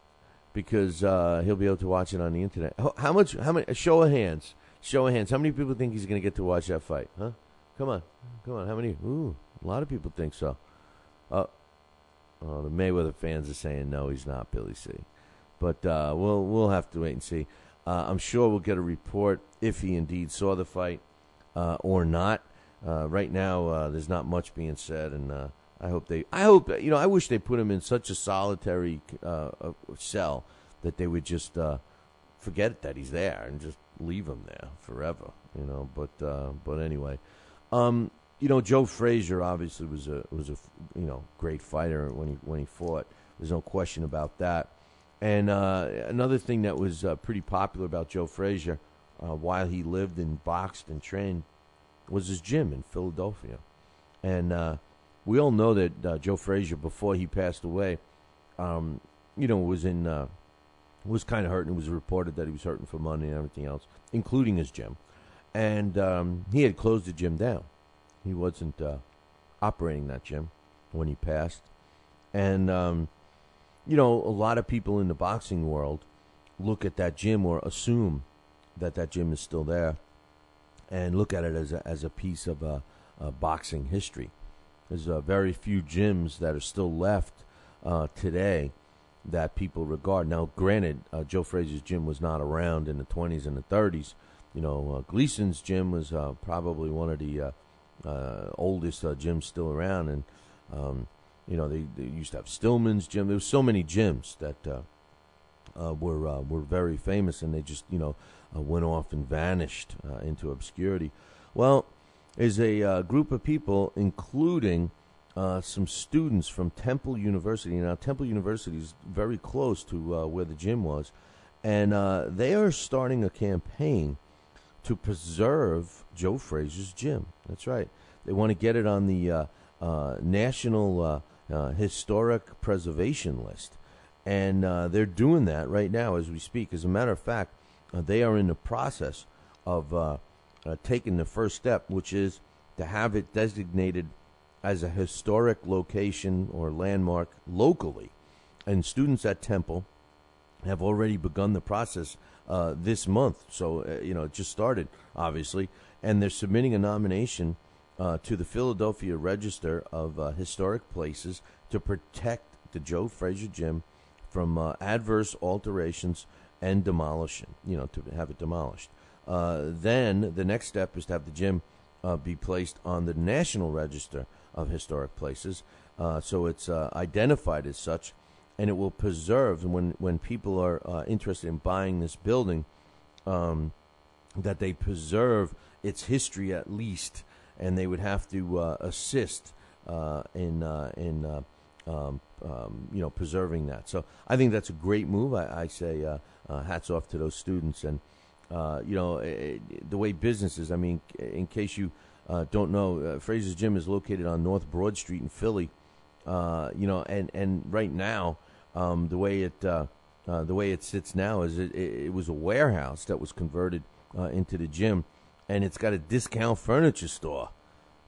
Because he'll be able to watch it on the internet. How many? Show of hands. How many people think he's going to get to watch that fight? Huh? Come on. How many? Ooh, a lot of people think so. The Mayweather fans are saying no, he's not, Billy C. But we'll have to wait and see. I'm sure we'll get a report if he indeed saw the fight or not. Right now, there's not much being said, and I wish they put him in such a solitary cell that they would just forget that he's there and just leave him there forever, But anyway, Joe Frazier obviously was a great fighter when he fought. There's no question about that. And another thing that was pretty popular about Joe Frazier while he lived and boxed and trained was his gym in Philadelphia, and we all know that Joe Frazier, before he passed away, was kind of hurting. It was reported that he was hurting for money and everything else, including his gym. And he had closed the gym down. He wasn't operating that gym when he passed. And, a lot of people in the boxing world look at that gym or assume that gym is still there and look at it as a piece of boxing history. There's very few gyms that are still left today that people regard. Now, granted, Joe Frazier's gym was not around in the 20s and the 30s. Gleason's gym was probably one of the oldest gyms still around. And, they used to have Stillman's gym. There were so many gyms that were very famous, and they just went off and vanished into obscurity. Well, is a group of people, including some students from Temple University. Now, Temple University is very close to where the gym was, and they are starting a campaign to preserve Joe Frazier's gym. That's right. They want to get it on the National Historic Preservation List, and they're doing that right now as we speak. As a matter of fact, they are in the process of taking the first step, which is to have it designated as a historic location or landmark locally. And students at Temple have already begun the process this month. So, it just started, obviously. And they're submitting a nomination to the Philadelphia Register of Historic Places to protect the Joe Frazier Gym from adverse alterations and demolition, to have it demolished. Then the next step is to have the gym be placed on the National Register of Historic Places, so it's identified as such, and it will preserve, when people are interested in buying this building, that they preserve its history at least, and they would have to assist in preserving that. So I think that's a great move. I say hats off to those students, and the way business is. I mean, in case you don't know, Frazier's Gym is located on North Broad Street in Philly. And right now, the way it sits now is it was a warehouse that was converted into the gym, and it's got a discount furniture store.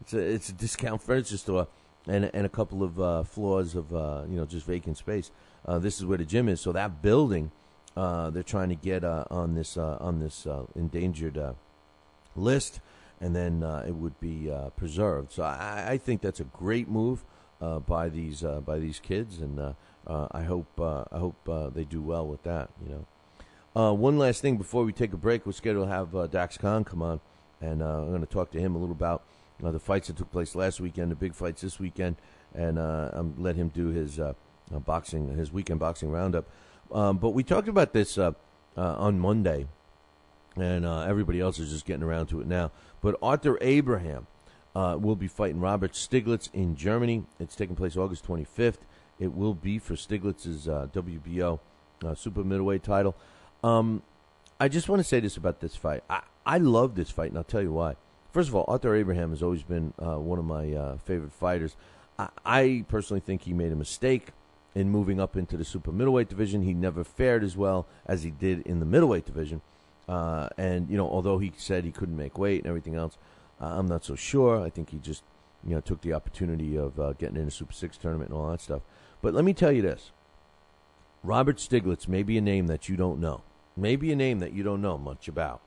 It's a discount furniture store, and a couple of floors of just vacant space. This is where the gym is. So that building, they're trying to get on this endangered list, and then it would be preserved. So I think that's a great move by these kids, and I hope they do well with that. One last thing before we take a break, we're scheduled to have Dax Khan come on, and I'm going to talk to him a little about the fights that took place last weekend, the big fights this weekend, and let him do his weekend boxing roundup. But we talked about this on Monday, and everybody else is just getting around to it now. But Arthur Abraham will be fighting Robert Stieglitz in Germany. It's taking place August 25th. It will be for Stieglitz's WBO super middleweight title. I just want to say this about this fight. I love this fight, and I'll tell you why. First of all, Arthur Abraham has always been one of my favorite fighters. I personally think he made a mistake in moving up into the super middleweight division. He never fared as well as he did in the middleweight division. And although he said he couldn't make weight and everything else, I'm not so sure. I think he just took the opportunity of getting in a Super 6 tournament and all that stuff. But let me tell you this. Robert Stieglitz may be a name that you don't know. Maybe a name that you don't know much about.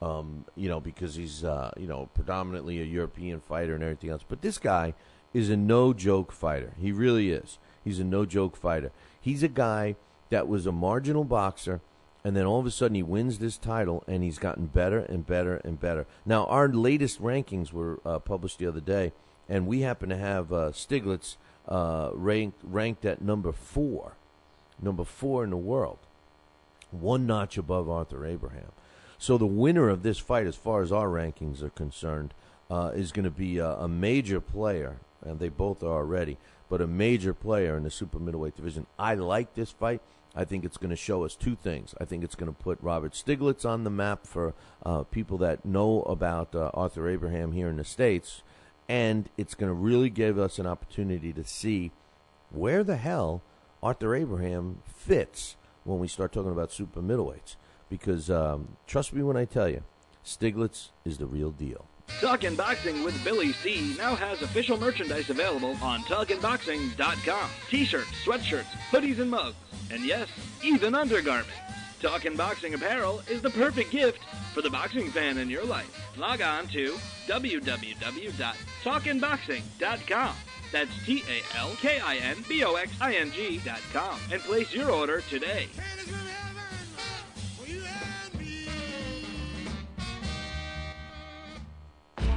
Because he's, predominantly a European fighter and everything else. But this guy is a no-joke fighter. He really is. He's a no-joke fighter. He's a guy that was a marginal boxer, and then all of a sudden he wins this title, and he's gotten better and better and better. Now, our latest rankings were published the other day, and we happen to have Stieglitz ranked at number 4 in the world, one notch above Arthur Abraham. So the winner of this fight, as far as our rankings are concerned, is going to be a major player, and they both are already, but a major player in the super middleweight division. I like this fight. I think it's going to show us two things. I think it's going to put Robert Stieglitz on the map for people that know about Arthur Abraham here in the States, and it's going to really give us an opportunity to see where the hell Arthur Abraham fits when we start talking about super middleweights. Because trust me when I tell you, Stieglitz is the real deal. Talkin' Boxing with Billy C. now has official merchandise available on TalkinBoxing.com. T-shirts, sweatshirts, hoodies, and mugs. And yes, even undergarments. Talkin' Boxing apparel is the perfect gift for the boxing fan in your life. Log on to www.talkinboxing.com. That's TalkinBoxing.com and place your order today.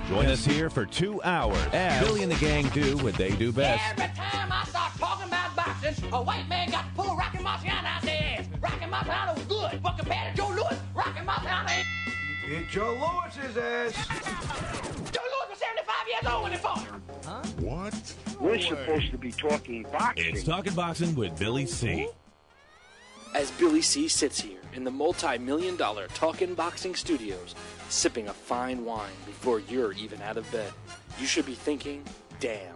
Join us here for 2 hours as Billy and the gang do what they do best. Every time I start talking about boxing, a white man got to pull Rocky Marciano's ass. Rocky my town, it was good. But compared to Joe Louis, rocking my town ain't. Hit Joe Lewis's ass. Joe Louis was 75 years old when he fought. Huh? What? We're supposed to be talking boxing. It's Talking Boxing with Billy C. As Billy C sits here in the multi-million-dollar Talkin' Boxing Studios, sipping a fine wine before you're even out of bed, you should be thinking, damn,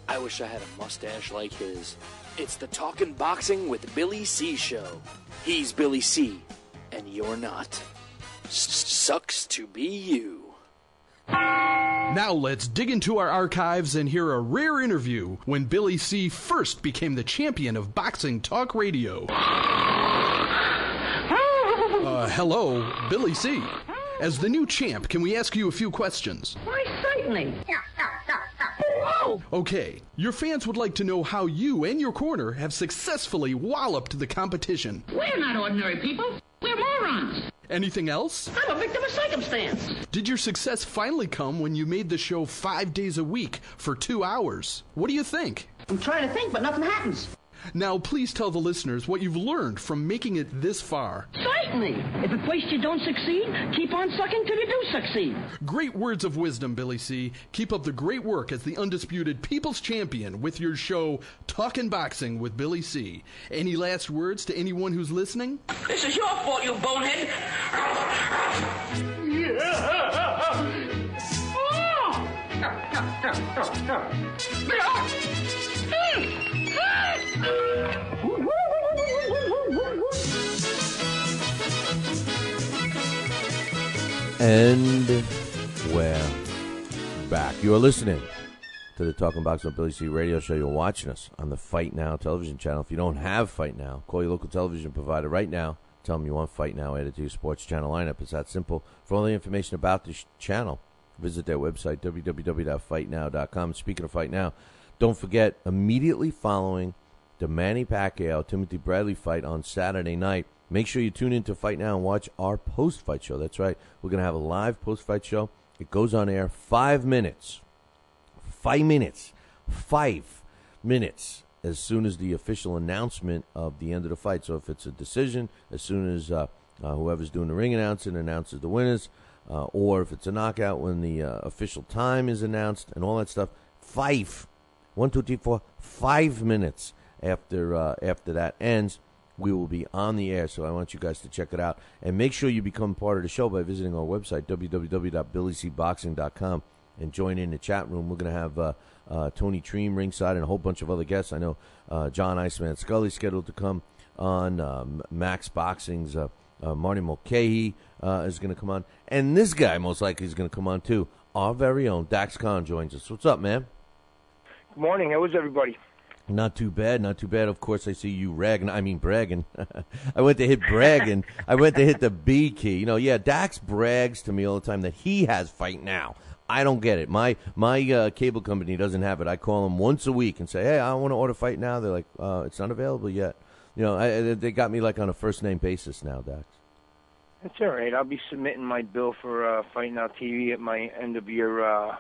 I wish I had a mustache like his. It's the Talkin' Boxing with Billy C show. He's Billy C, and you're not. Sucks to be you. Now let's dig into our archives and hear a rare interview when Billy C first became the champion of boxing talk radio. Hello, Billy C. As the new champ, can we ask you a few questions? Why, certainly. Okay, your fans would like to know how you and your corner have successfully walloped the competition. We're not ordinary people. We're morons. Anything else? I'm a victim of circumstance. Did your success finally come when you made the show 5 days a week for 2 hours? What do you think? I'm trying to think, but nothing happens. Now, please tell the listeners what you've learned from making it this far. Certainly. If at first you don't succeed, keep on sucking till you do succeed. Great words of wisdom, Billy C. Keep up the great work as the undisputed People's Champion with your show, Talkin' Boxing with Billy C. Any last words to anyone who's listening? This is your fault, you bonehead. And we're back. You're listening to the Talking Boxing with Billy C radio show. You're watching us on the Fight Now television channel. If you don't have Fight Now, call your local television provider right now. Tell them you want Fight Now added to your sports channel lineup. It's that simple. For all the information about this channel, visit their website, www.fightnow.com. Speaking of Fight Now, don't forget, immediately following the Manny Pacquiao-Timothy Bradley fight on Saturday night, make sure you tune in to Fight Now and watch our post-fight show. That's right. We're going to have a live post-fight show. It goes on air 5 minutes. 5 minutes. 5 minutes as soon as the official announcement of the end of the fight. So if it's a decision, as soon as whoever's doing the ring announcing announces the winners, or if it's a knockout when the official time is announced and all that stuff, 5 minutes after that ends, we will be on the air. So I want you guys to check it out. And make sure you become part of the show by visiting our website, www.billycboxing.com, and join in the chat room. We're going to have Tony Treem ringside and a whole bunch of other guests. I know John Iceman Scully scheduled to come on. Max Boxing's Marty Mulcahy is going to come on. And this guy most likely is going to come on too. Our very own Dax Khan joins us. What's up, man? Good morning. How is everybody? Not too bad, not too bad. Of course, I see you bragging. I went to hit bragging. I went to hit the B key. You know, yeah, Dax brags to me all the time that he has Fight Now. I don't get it. My cable company doesn't have it. I call them once a week and say, hey, I want to order Fight Now. They're like, it's not available yet. You know, they got me like on a first-name basis now, Dax. That's all right. I'll be submitting my bill for Fight Now TV at my end-of-year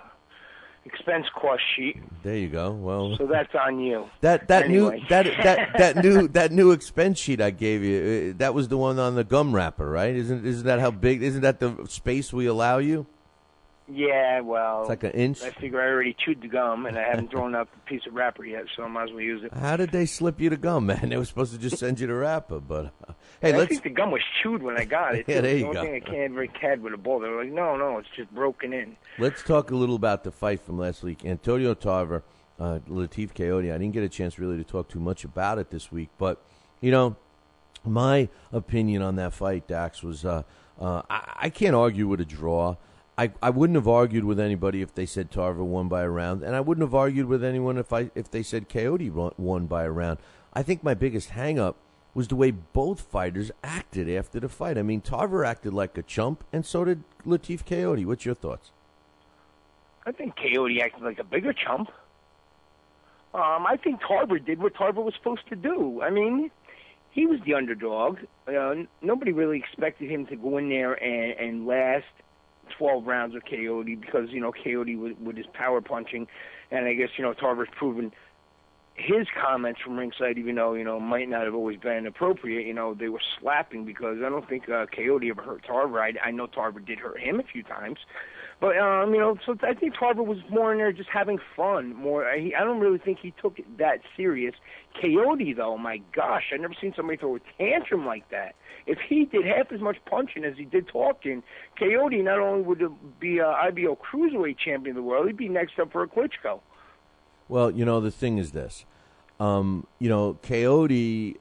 expense cost sheet. There you go. Well, so that's on you. That anyway. that new expense sheet I gave you, that was the one on the gum wrapper, right? Isn't that how big? Isn't that the space we allow you? Yeah, well, it's like an inch. I figure I already chewed the gum, and I haven't thrown out the piece of wrapper yet, so I might as well use it. How did they slip you the gum, man? They were supposed to just send you the wrapper, but hey, I think the gum was chewed when I got it. Yeah, there you go. The only thing I can't ever had with a ball. They were like, no, it's just broken in. Let's talk a little about the fight from last week. Antonio Tarver, Latif Coyote. I didn't get a chance really to talk too much about it this week, but you know, my opinion on that fight, Dax, was I can't argue with a draw. I wouldn't have argued with anybody if they said Tarver won by a round, and I wouldn't have argued with anyone if they said Coyote won by a round. I think my biggest hang-up was the way both fighters acted after the fight. I mean, Tarver acted like a chump, and so did Latif Coyote. What's your thoughts? I think Coyote acted like a bigger chump. I think Tarver did what Tarver was supposed to do. I mean, he was the underdog. Nobody really expected him to go in there and last 12 rounds with Coyote because, you know, Coyote with his power punching, and I guess, you know, Tarver's proven his comments from ringside, even though, might not have always been appropriate, they were slapping, because I don't think Coyote ever hurt Tarver. I know Tarver did hurt him a few times. But, so I think Tarver was more in there just having fun. I don't really think he took it that serious. Coyote, though, my gosh, I've never seen somebody throw a tantrum like that. If he did half as much punching as he did talking, Coyote not only would be IBO Cruiserweight Champion of the world, he'd be next up for a Klitschko. Well, the thing is this. Coyote,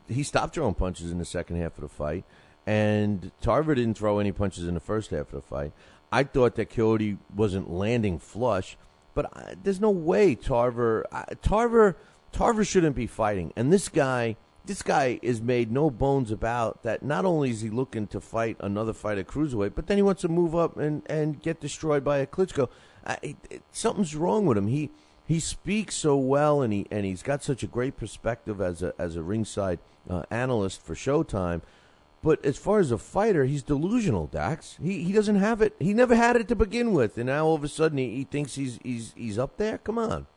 he stopped throwing punches in the second half of the fight, and Tarver didn't throw any punches in the first half of the fight. I thought that Coyote wasn't landing flush, but there's no way Tarver shouldn't be fighting. And this guy is made no bones about that. Not only is he looking to fight another fight at cruiserweight, but then he wants to move up and get destroyed by a Klitschko. Something's wrong with him. He speaks so well, and he's got such a great perspective as a ringside analyst for Showtime. But as far as a fighter, he's delusional, Dax. He doesn't have it. He never had it to begin with, and now all of a sudden he thinks he's up there. Come on.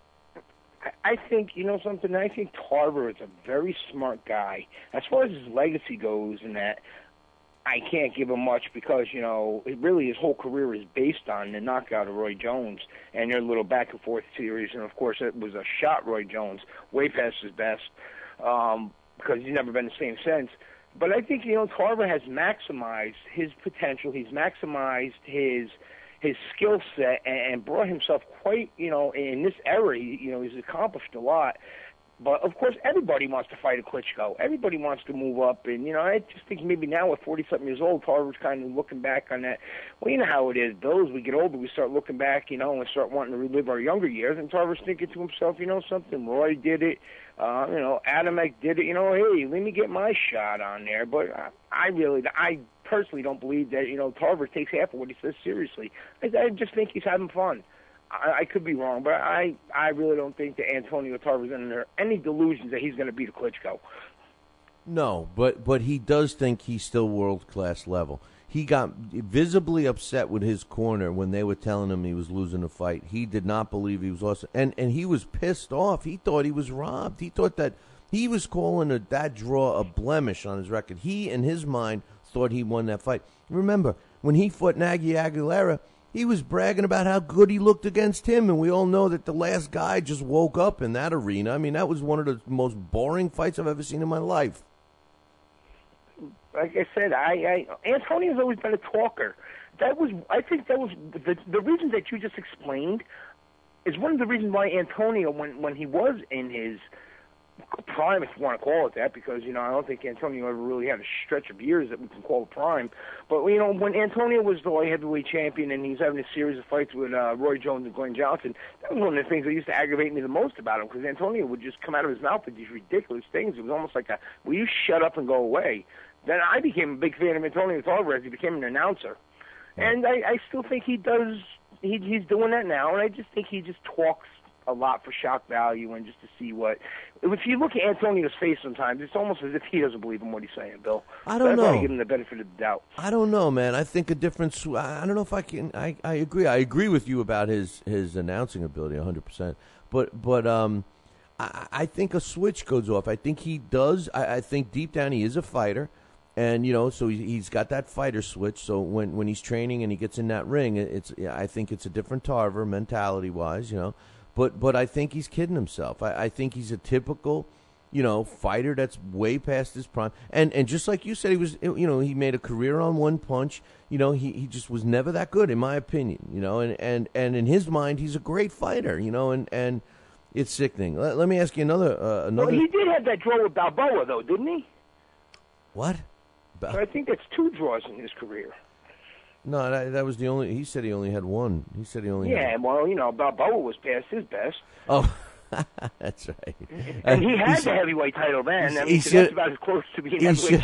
I think, something, I think Tarver is a very smart guy. As far as his legacy goes and that, I can't give him much because, really his whole career is based on the knockout of Roy Jones and their little back-and-forth series. And, of course, it was a shot Roy Jones, way past his best, because he's never been the same since. But I think, Tarver has maximized his potential. He's maximized his skill set and brought himself quite, in this era, he's accomplished a lot. But, of course, everybody wants to fight a Klitschko. Everybody wants to move up. And, I just think maybe now at 40-something years old, Tarver's kind of looking back on that. Well, you know how it is, Bill. As we get older, we start looking back, and start wanting to relive our younger years. And Tarver's thinking to himself, something, Roy did it. Adamek did it. Hey, let me get my shot on there. But I personally don't believe that, Tarver takes half of what he says seriously. I just think he's having fun. I could be wrong, but I really don't think that Antonio Tarver's under any delusions that he's going to beat a Klitschko. No, but he does think he's still world-class level. He got visibly upset with his corner when they were telling him he was losing a fight. He did not believe he was lost, and he was pissed off. He thought he was robbed. He thought that he was calling that draw a blemish on his record. He, in his mind, thought he won that fight. Remember, when he fought Nagy Aguilera, he was bragging about how good he looked against him, and we all know that the last guy just woke up in that arena. I mean, that was one of the most boring fights I've ever seen in my life. Like I said, Antonio's always been a talker. I think that was the reason that you just explained is one of the reasons why Antonio, when he was in his prime, if you want to call it that, because, I don't think Antonio ever really had a stretch of years that we can call a prime. But, when Antonio was the light heavyweight champion and he's having a series of fights with Roy Jones and Glenn Johnson, that was one of the things that used to aggravate me the most about him, because Antonio would just come out of his mouth with these ridiculous things. It was almost like will you shut up and go away? Then I became a big fan of Antonio Tarver as he became an announcer. And I still think he does, he's doing that now, and I just think he just talks a lot for shock value and just to see what. If you look at Antonio's face sometimes, it's almost as if he doesn't believe in what he's saying, Bill. I don't know. That's why I give him the benefit of the doubt. I don't know, man. I think a difference. I don't know if I can. I agree. I agree with you about his announcing ability 100%. But I think a switch goes off. I think he does. I think deep down he is a fighter. And, so he's got that fighter switch. So when he's training and he gets in that ring, I think it's a different Tarver mentality-wise, But I think he's kidding himself. I think he's a typical, fighter that's way past his prime. And just like you said, he was, he made a career on one punch. He just was never that good, in my opinion. And in his mind, he's a great fighter. And it's sickening. Let me ask you another. Well, he did have that draw with Balboa, though, didn't he? What? So I think that's 2 draws in his career. No, that was the only. He said he only had one. He said he only. Yeah, well, Balboa was past his best. Oh, that's right. And he had the heavyweight title then. That's about as close to being heavyweight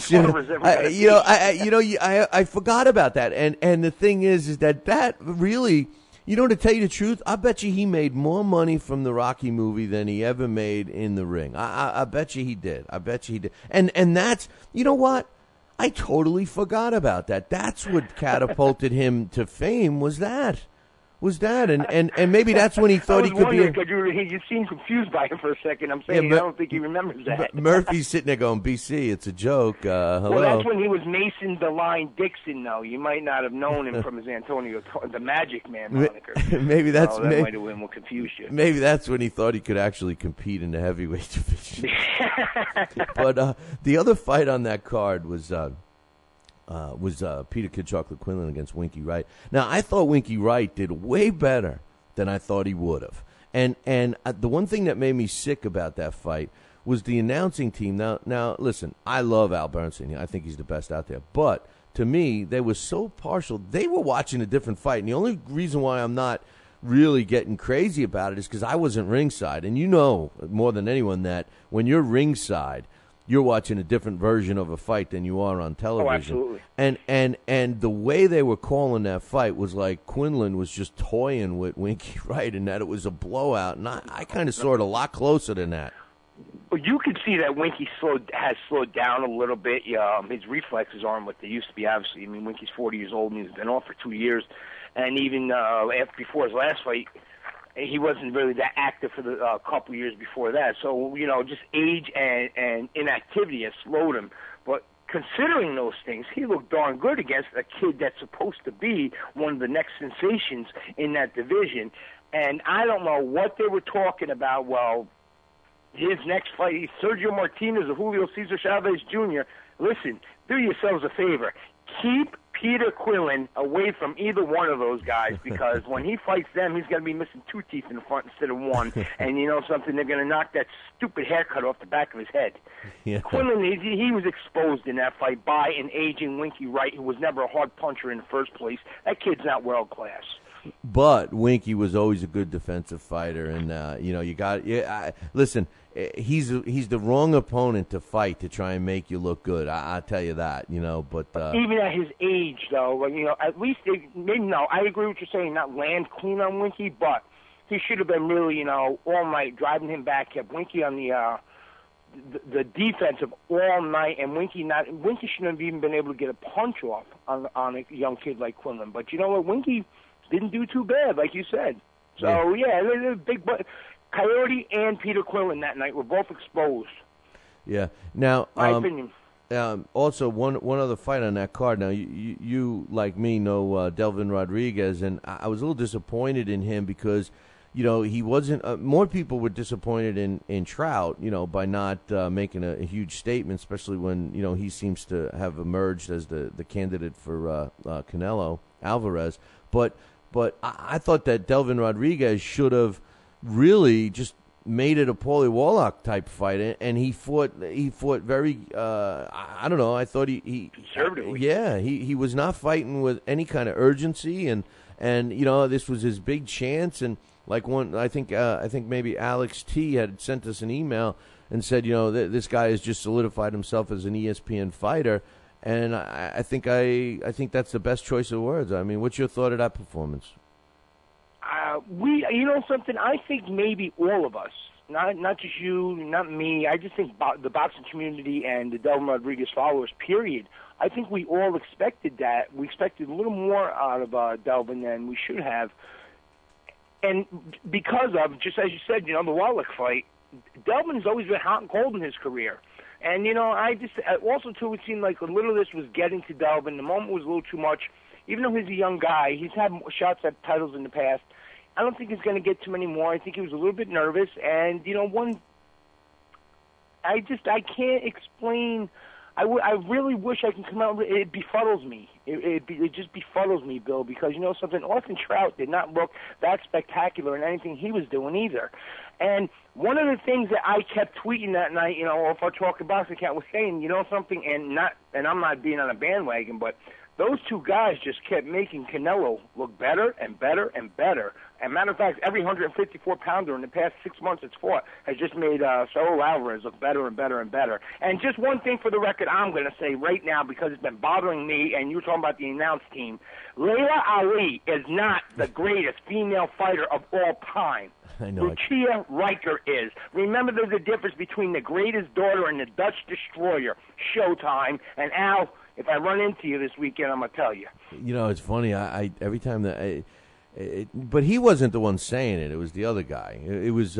champion as ever. I forgot about that. And the thing is that really, to tell you the truth, I bet you he made more money from the Rocky movie than he ever made in the ring. I bet you he did. And that's, what? I totally forgot about that. That's what catapulted him to fame, was that. was that, and maybe that's when he thought he could be. You seemed confused by him for a second. I'm saying I don't think he remembers that. Murphy's sitting there going, "BC, it's a joke." Hello. Well, that's when he was Mason the Line Dixon. Though you might not have known him from his Antonio the Magic Man moniker. Maybe that's that might have been what confused you. Maybe that's when he thought he could actually compete in the heavyweight division. But the other fight on that card was Peter Kid Chocolate Quinlan against Winky Wright. Now, I thought Winky Wright did way better than I thought he would have. And the one thing that made me sick about that fight was the announcing team. Now, listen, I love Al Bernstein. I think he's the best out there. But to me, they were so partial. They were watching a different fight. And the only reason why I'm not really getting crazy about it is because I wasn't ringside. And you know more than anyone that when you're ringside, you're watching a different version of a fight than you are on television. Oh, absolutely. And the way they were calling that fight was like Quinlan was just toying with Winky Wright and that it was a blowout. And I kind of saw it a lot closer than that. Well, you could see that Winky has slowed down a little bit. His reflexes aren't what they used to be, obviously. I mean, Winky's 40 years old and he's been off for 2 years. And even before his last fight, he wasn't really that active for the couple years before that. So, just age and inactivity has slowed him. But considering those things, he looked darn good against a kid that's supposed to be one of the next sensations in that division. And I don't know what they were talking about. Well, his next fight, Sergio Martinez or Julio Cesar Chavez Jr. Listen, do yourselves a favor. Keep Peter Quinlan away from either one of those guys because when he fights them, he's going to be missing 2 teeth in the front instead of 1. And you know something? They're going to knock that stupid haircut off the back of his head. Yeah. Quinlan, he was exposed in that fight by an aging Winky Wright who was never a hard puncher in the first place. That kid's not world class. But Winky was always a good defensive fighter, and you got listen. He's the wrong opponent to fight to try and make you look good. I tell you that, But even at his age, though, at least I agree with you saying not land clean on Winky, but he should have been really, all night driving him back, kept Winky on the defensive all night, and Winky shouldn't have even been able to get a punch off on a young kid like Quinlan. But you know what, Winky didn't do too bad, like you said. So yeah, they're big. Coyote and Peter Quinlan that night were both exposed. Yeah. Now, my opinion. Also, one other fight on that card. Now, you like me know Delvin Rodriguez, and I was a little disappointed in him because, he wasn't. More people were disappointed in Trout, by not making a huge statement, especially when he seems to have emerged as the candidate for Canelo Alvarez. But I thought that Delvin Rodriguez should have really just made it a Paulie Warlock type fight, and he fought very. I don't know. I thought he conservatively. Yeah, he was not fighting with any kind of urgency, and this was his big chance. And like I think maybe Alex T had sent us an email and said, this guy has just solidified himself as an ESPN fighter. And I think that's the best choice of words. I mean, what's your thought of that performance? Something. I think maybe all of us, not just you, not me. I just think the boxing community and the Delvin Rodriguez followers. Period. I think we all expected that. We expected a little more out of Delvin than we should have, and because of just as you said, the Warlock fight. Delvin has always been hot and cold in his career. And, I just also, too, it seemed like a little of this was getting to Delvin. The moment was a little too much. Even though he's a young guy, he's had shots at titles in the past. I don't think he's going to get too many more. I think he was a little bit nervous. And, I can't explain. I really wish I can come out. It befuddles me. It just befuddles me, Bill, because something. Austin Trout did not look that spectacular in anything he was doing either. And one of the things that I kept tweeting that night, if our Talking Boxing account was saying, something, and I'm not being on a bandwagon, but those two guys just kept making Canelo look better and better and better. And matter of fact, every 154-pounder in the past 6 months it's fought has just made Saul Alvarez look better and better and better. And just one thing for the record I'm going to say right now, because it's been bothering me, and you were talking about the announce team, Layla Ali is not the greatest female fighter of all time. I know. Lucia Riker is. Remember, there's a difference between the greatest daughter and the Dutch destroyer, Showtime, and Al, if I run into you this weekend, I'm going to tell you. It's funny. I every time that But he wasn't the one saying it. It was the other guy. It was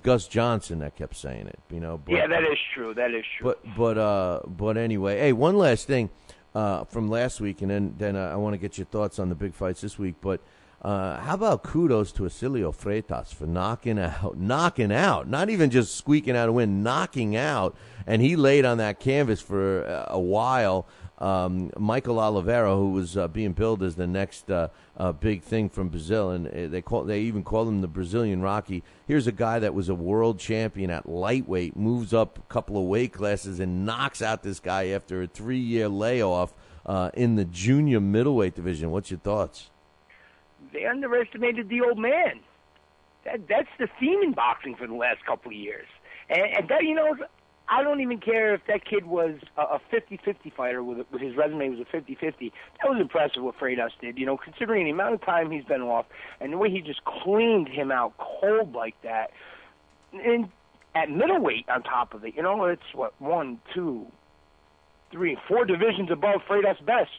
Gus Johnson that kept saying it. But, yeah, that is true. That is true. But anyway, hey, one last thing from last week, and then I want to get your thoughts on the big fights this week. But how about kudos to Acilio Freitas for knocking out, not even just squeaking out a win, knocking out, and he laid on that canvas for a while. Michael Oliveira, who was being billed as the next big thing from Brazil, and they even called him the Brazilian Rocky. Here's a guy that was a world champion at lightweight, moves up a couple of weight classes and knocks out this guy after a 3-year layoff in the junior middleweight division. What's your thoughts? They underestimated the old man. That's the theme in boxing for the last couple of years. And that, I don't even care if that kid was a 50-50 fighter with his resume was a 50-50. That was impressive what Freitas did, considering the amount of time he's been off and the way he just cleaned him out cold like that. And at middleweight on top of it, it's 1, 2, 3, 4 divisions above Freitas' best.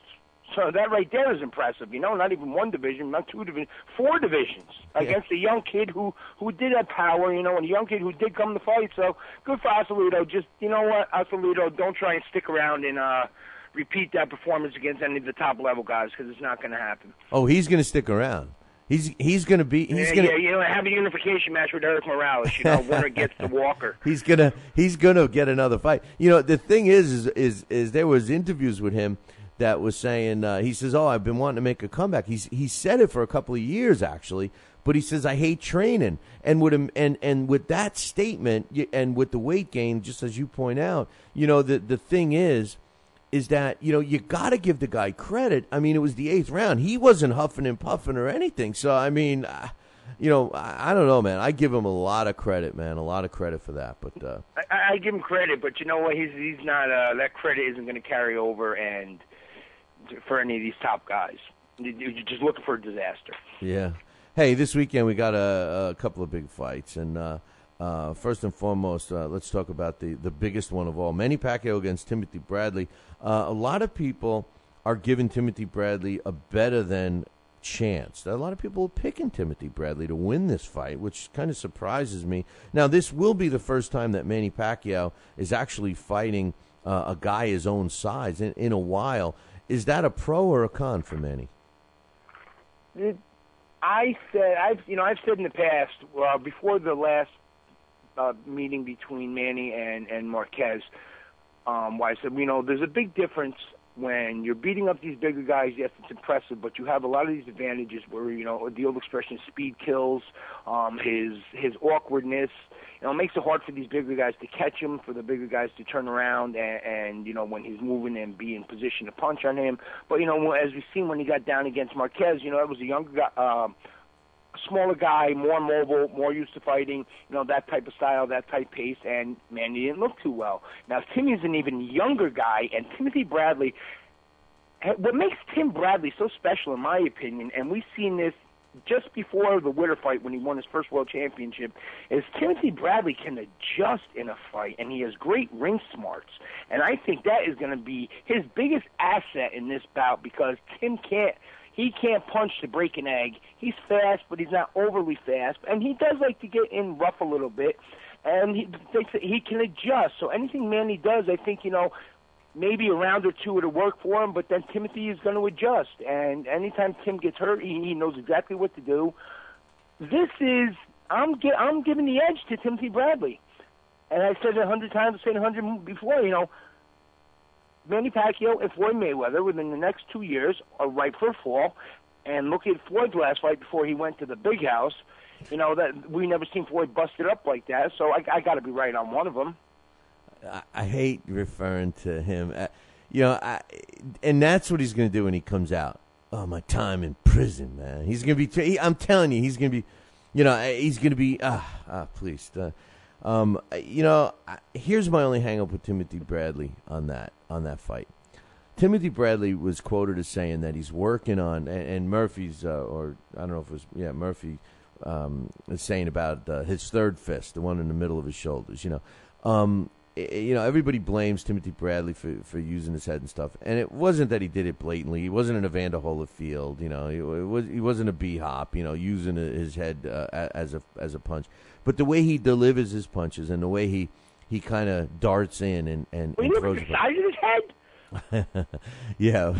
So that right there is impressive, not even 1 division, not 2 divisions, 4 divisions against a young kid who did have power, and a young kid who did come to fight. So good for Acilio. Just, Acilio, don't try and stick around and repeat that performance against any of the top-level guys because it's not going to happen. Oh, he's going to stick around. He's going to be. Have a unification match with Eric Morales. Winner gets the Walker. He's gonna get another fight. The thing is there was interviews with him that was saying, he says, I've been wanting to make a comeback. He said it for a couple of years, actually, but he says, I hate training. And with that statement and with the weight gain, just as you point out, the thing is that, you got to give the guy credit. I mean, it was the 8th round. He wasn't huffing and puffing or anything. So, I mean, I don't know, man. I give him a lot of credit, man, a lot of credit for that. But I give him credit, but you know what? He's not. That credit isn't going to carry over and for any of these top guys. You're just looking for a disaster. Yeah. Hey, this weekend we got a couple of big fights, and first and foremost, let's talk about the biggest one of all: Manny Pacquiao against Timothy Bradley. A lot of people are giving Timothy Bradley a better than chance. A lot of people are picking Timothy Bradley to win this fight, which kind of surprises me. Now, this will be the first time that Manny Pacquiao is actually fighting a guy his own size in a while. Is that a pro or a con for Manny? I've said in the past, before the last meeting between Manny and Marquez, I said, there's a big difference when you're beating up these bigger guys. Yes, it's impressive, but you have a lot of these advantages where, the old expression, speed kills, his awkwardness. It makes it hard for these bigger guys to catch him, for the bigger guys to turn around and when he's moving and be in position to punch on him. But, as we've seen when he got down against Marquez, that was a younger guy, smaller guy, more mobile, more used to fighting, that type of style, that type pace, and Manny didn't look too well. Now, Timmy's an even younger guy, and Timothy Bradley, what makes Tim Bradley so special, in my opinion, and we've seen this just before the Witter fight when he won his first world championship, is Timothy Bradley can adjust in a fight, and he has great ring smarts. And I think that is going to be his biggest asset in this bout because Tim can't punch to break an egg. He's fast, but he's not overly fast. And he does like to get in rough a little bit. And he thinks that he can adjust. So anything Manny does, I think, maybe a round or two it'll work for him, but then Timothy is going to adjust. And anytime Tim gets hurt, he knows exactly what to do. I'm giving the edge to Timothy Bradley. And I've said it 100 times, I've said it 100 before, Manny Pacquiao and Floyd Mayweather within the next 2 years are ripe for a fall. And look at Floyd's last fight before he went to the big house. That we never seen Floyd busted up like that. So I got to be right on one of them. I hate referring to him. And that's what he's going to do when he comes out. Oh, my time in prison, man. He's going to be. I'm telling you, he's going to be. He's going to be. Please. Here's my only hang up with Timothy Bradley on that fight. Timothy Bradley was quoted as saying that he's working on, and Murphy's, or I don't know if it was, Murphy is saying about his third fist, the one in the middle of his shoulders, everybody blames Timothy Bradley for using his head and stuff, and it wasn't that he did it blatantly. He wasn't an Evander Holyfield, he wasn't a B-hop, using his head as a punch. But the way he delivers his punches and the way he kind of darts in and throws the size of his head. Yeah,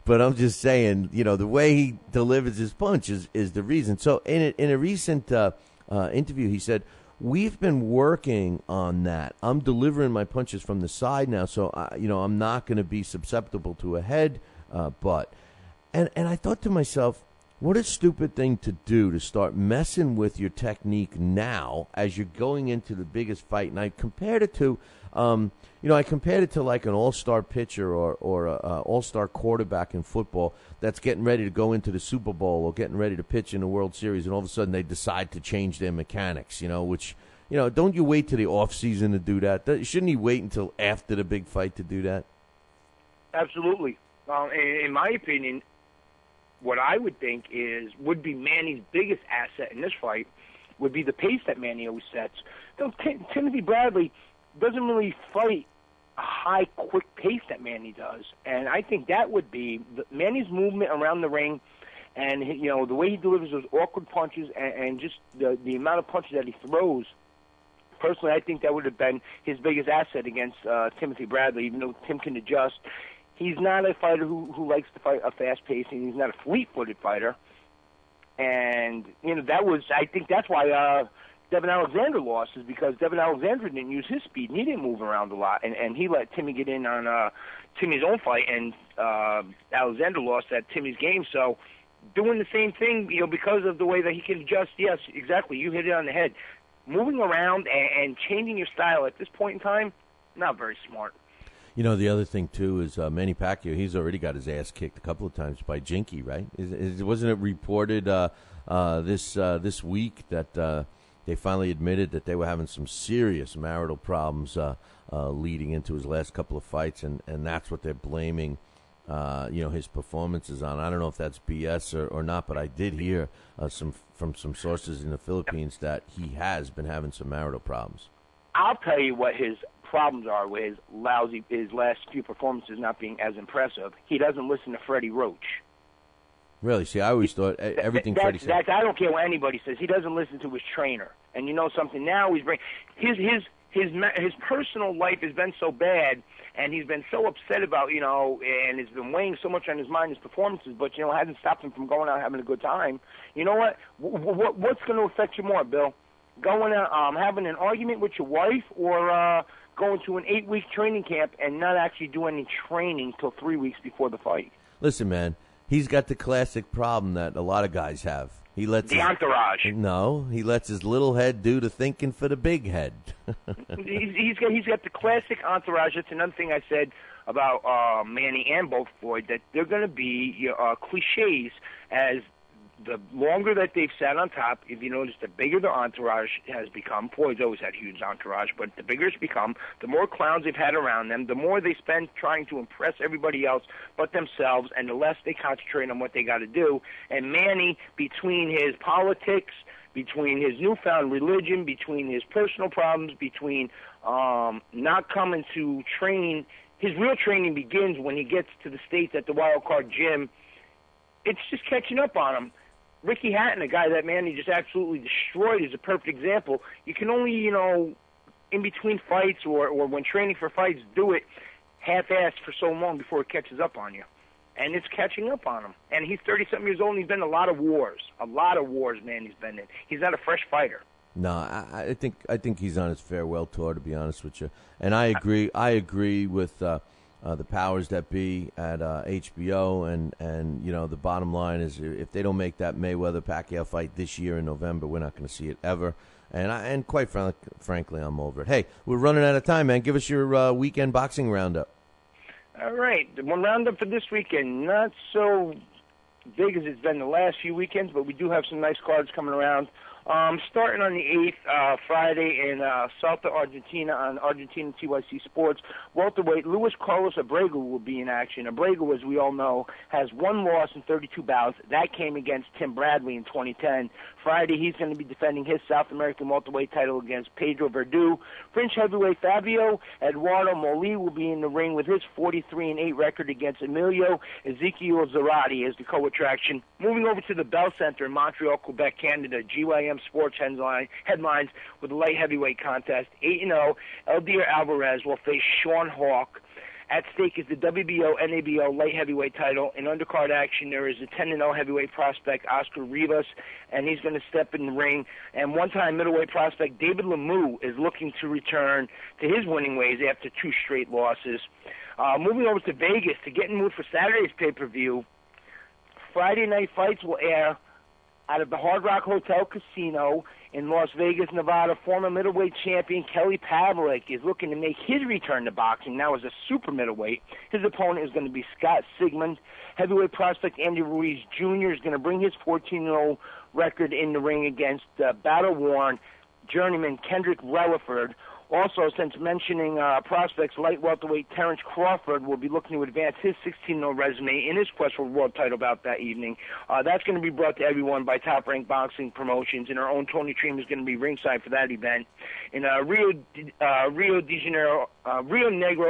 but I'm just saying, the way he delivers his punch is the reason. So in a recent interview, he said, "We've been working on that. I'm delivering my punches from the side now, so I'm not going to be susceptible to a head butt." And I thought to myself, what a stupid thing to do, to start messing with your technique now as you're going into the biggest fight. And I compared it to, like an all-star pitcher or a all-star quarterback in football that's getting ready to go into the Super Bowl or getting ready to pitch in the World Series, and all of a sudden they decide to change their mechanics, which, don't you wait till the off-season to do that? Shouldn't he wait until after the big fight to do that? Absolutely. In my opinion, what I would think would be Manny's biggest asset in this fight would be the pace that Manny always sets. Timothy Bradley doesn't really fight a high, quick pace that Manny does, and I think that would be Manny's movement around the ring, and the way he delivers those awkward punches, and just the amount of punches that he throws. Personally, I think that would have been his biggest asset against Timothy Bradley, even though Tim can adjust. He's not a fighter who likes to fight a fast pace, and he's not a fleet-footed fighter. And I think that's why Devin Alexander lost, is because Devin Alexander didn't use his speed, and he didn't move around a lot, and he let Timmy get in on Timmy's own fight, and Alexander lost at Timmy's game. So doing the same thing, because of the way that he can adjust, yes, exactly, you hit it on the head. Moving around and changing your style at this point in time, not very smart. The other thing, too, is Manny Pacquiao, he's already got his ass kicked a couple of times by Jinky, right? Wasn't it reported this week that they finally admitted that they were having some serious marital problems leading into his last couple of fights, and that's what they're blaming his performances on? I don't know if that's BS or not, but I did hear from some sources in the Philippines that he has been having some marital problems. I'll tell you what his problems are with his last few performances not being as impressive. He doesn't listen to Freddie Roach. Really? See, I always thought everything Freddie said. I don't care what anybody says. He doesn't listen to his trainer. And you know something? Now he's his personal life has been so bad, and he's been so upset about, and it's been weighing so much on his mind, his performances, but, hasn't stopped him from going out having a good time. You know what? What's going to affect you more, Bill? Going out, having an argument with your wife, or going to an 8-week training camp and not actually doing any training till 3 weeks before the fight? Listen, man, he's got the classic problem that a lot of guys have. He lets the entourage. No, he lets his little head do the thinking for the big head. he's got the classic entourage. That's another thing I said about Manny and both Floyd, that they're going to be cliches as the longer that they've sat on top. If you notice, the bigger the entourage has become. Floyd's always had huge entourage, but the bigger it's become, the more clowns they've had around them, the more they spend trying to impress everybody else but themselves, and the less they concentrate on what they got to do. And Manny, between his politics, between his newfound religion, between his personal problems, between not coming to train, his real training begins when he gets to the States at the Wild Card Gym. It's just catching up on him. Ricky Hatton, a guy that Manny just absolutely destroyed, is a perfect example. You can only, in between fights or when training for fights, do it half-assed for so long before it catches up on you. And it's catching up on him. And he's 30-something years old, and he's been in a lot of wars. Manny's been in. He's not a fresh fighter. No, I think he's on his farewell tour, to be honest with you. And I agree with the powers that be at HBO, and the bottom line is, if they don't make that Mayweather-Pacquiao fight this year in November, we're not going to see it ever. And quite frankly, I'm over it. Hey, we're running out of time, man. Give us your weekend boxing roundup. All right, the one roundup for this weekend, not so big as it's been the last few weekends, but we do have some nice cards coming around. Starting on the 8th, Friday in Salta, Argentina, on Argentina TYC Sports. Welterweight Luis Carlos Abrego will be in action. Abrego, as we all know, has one loss in 32 bouts. That came against Tim Bradley in 2010. Friday, he's going to be defending his South American welterweight title against Pedro Verdú. French heavyweight Fabio Eduardo Moli will be in the ring with his 43-8 record against Emilio Ezequiel Zarate as the co-attraction. Moving over to the Bell Center in Montreal, Quebec, Canada, GYM Sports headlines with a light heavyweight contest. 8-0, Eldir Alvarez will face Sean Hawk. At stake is the WBO, NABO light heavyweight title. In undercard action, there is a 10-0 heavyweight prospect, Oscar Rivas, and he's going to step in the ring. And one-time middleweight prospect, David Lemieux, is looking to return to his winning ways after 2 straight losses. Moving over to Vegas to get in the mood for Saturday's pay-per-view, Friday Night Fights will air out of the Hard Rock Hotel Casino in Las Vegas, Nevada. Former middleweight champion Kelly Pavlik is looking to make his return to boxing now as a super middleweight. His opponent is going to be Scott Sigmund. Heavyweight prospect Andy Ruiz Jr. is going to bring his 14-0 record in the ring against battle-worn journeyman Kendrick Relaford. Also, since mentioning prospects, light welterweight Terrence Crawford will be looking to advance his 16-0 resume in his quest for a world title bout that evening. That's going to be brought to everyone by Top Rank Boxing Promotions, and our own Tony Treem is going to be ringside for that event. In Rio Negro,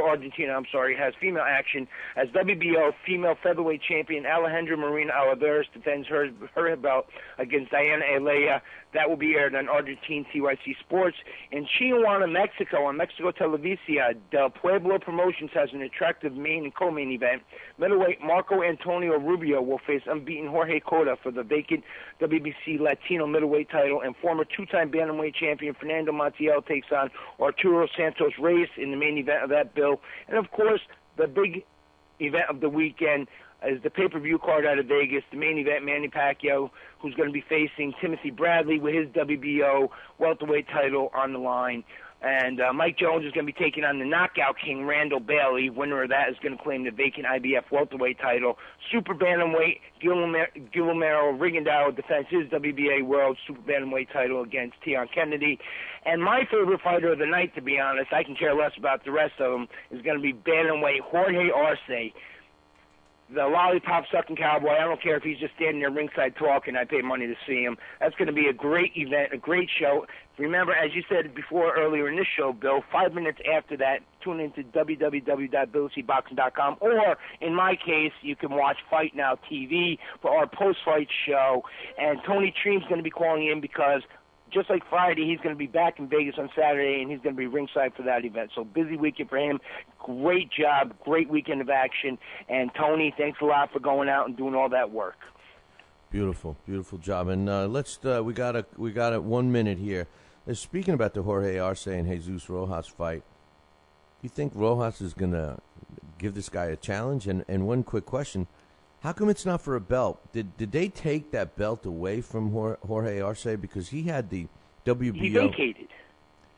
Argentina, has female action as WBO female featherweight champion Alejandra Marina Oliveros defends her belt against Diana Elea. That will be aired on Argentine TYC Sports. In Tijuana, Mexico, on Mexico Televisa, Del Pueblo Promotions has an attractive main and co-main event. Middleweight Marco Antonio Rubio will face unbeaten Jorge Cota for the vacant WBC Latino middleweight title, and former 2-time bantamweight champion Fernando Montiel takes on Arturo Santos Reyes in the main event of that bill. And, of course, the big event of the weekend is the pay-per-view card out of Vegas, the main event, Manny Pacquiao, who's going to be facing Timothy Bradley with his WBO welterweight title on the line. And Mike Jones is going to be taking on the knockout king, Randall Bailey. Winner of that is going to claim the vacant IBF welterweight title. Super bantamweight, Guillermo Rigondeaux defends his WBA world super bantamweight title against Tion Kennedy. And my favorite fighter of the night, to be honest, I can care less about the rest of them, is going to be bantamweight Jorge Arce, the lollipop-sucking cowboy. I don't care if he's just standing there ringside talking. I pay money to see him. That's going to be a great event, a great show. Remember, as you said before earlier in this show, Bill, 5 minutes after that, tune into www.billycboxing.com, or, in my case, you can watch Fight Now TV for our post-fight show. And Tony Treem's going to be calling in because just like Friday, he's going to be back in Vegas on Saturday, and he's going to be ringside for that event. So busy weekend for him. Great job, great weekend of action. And Tony, thanks a lot for going out and doing all that work. Beautiful, beautiful job. And we got 1 minute here. Speaking about the Jorge Arce and Jesus Rojas fight, do you think Rojas is going to give this guy a challenge? And one quick question. How come it's not for a belt? Did they take that belt away from Jorge Arce because he had the WBO? He vacated.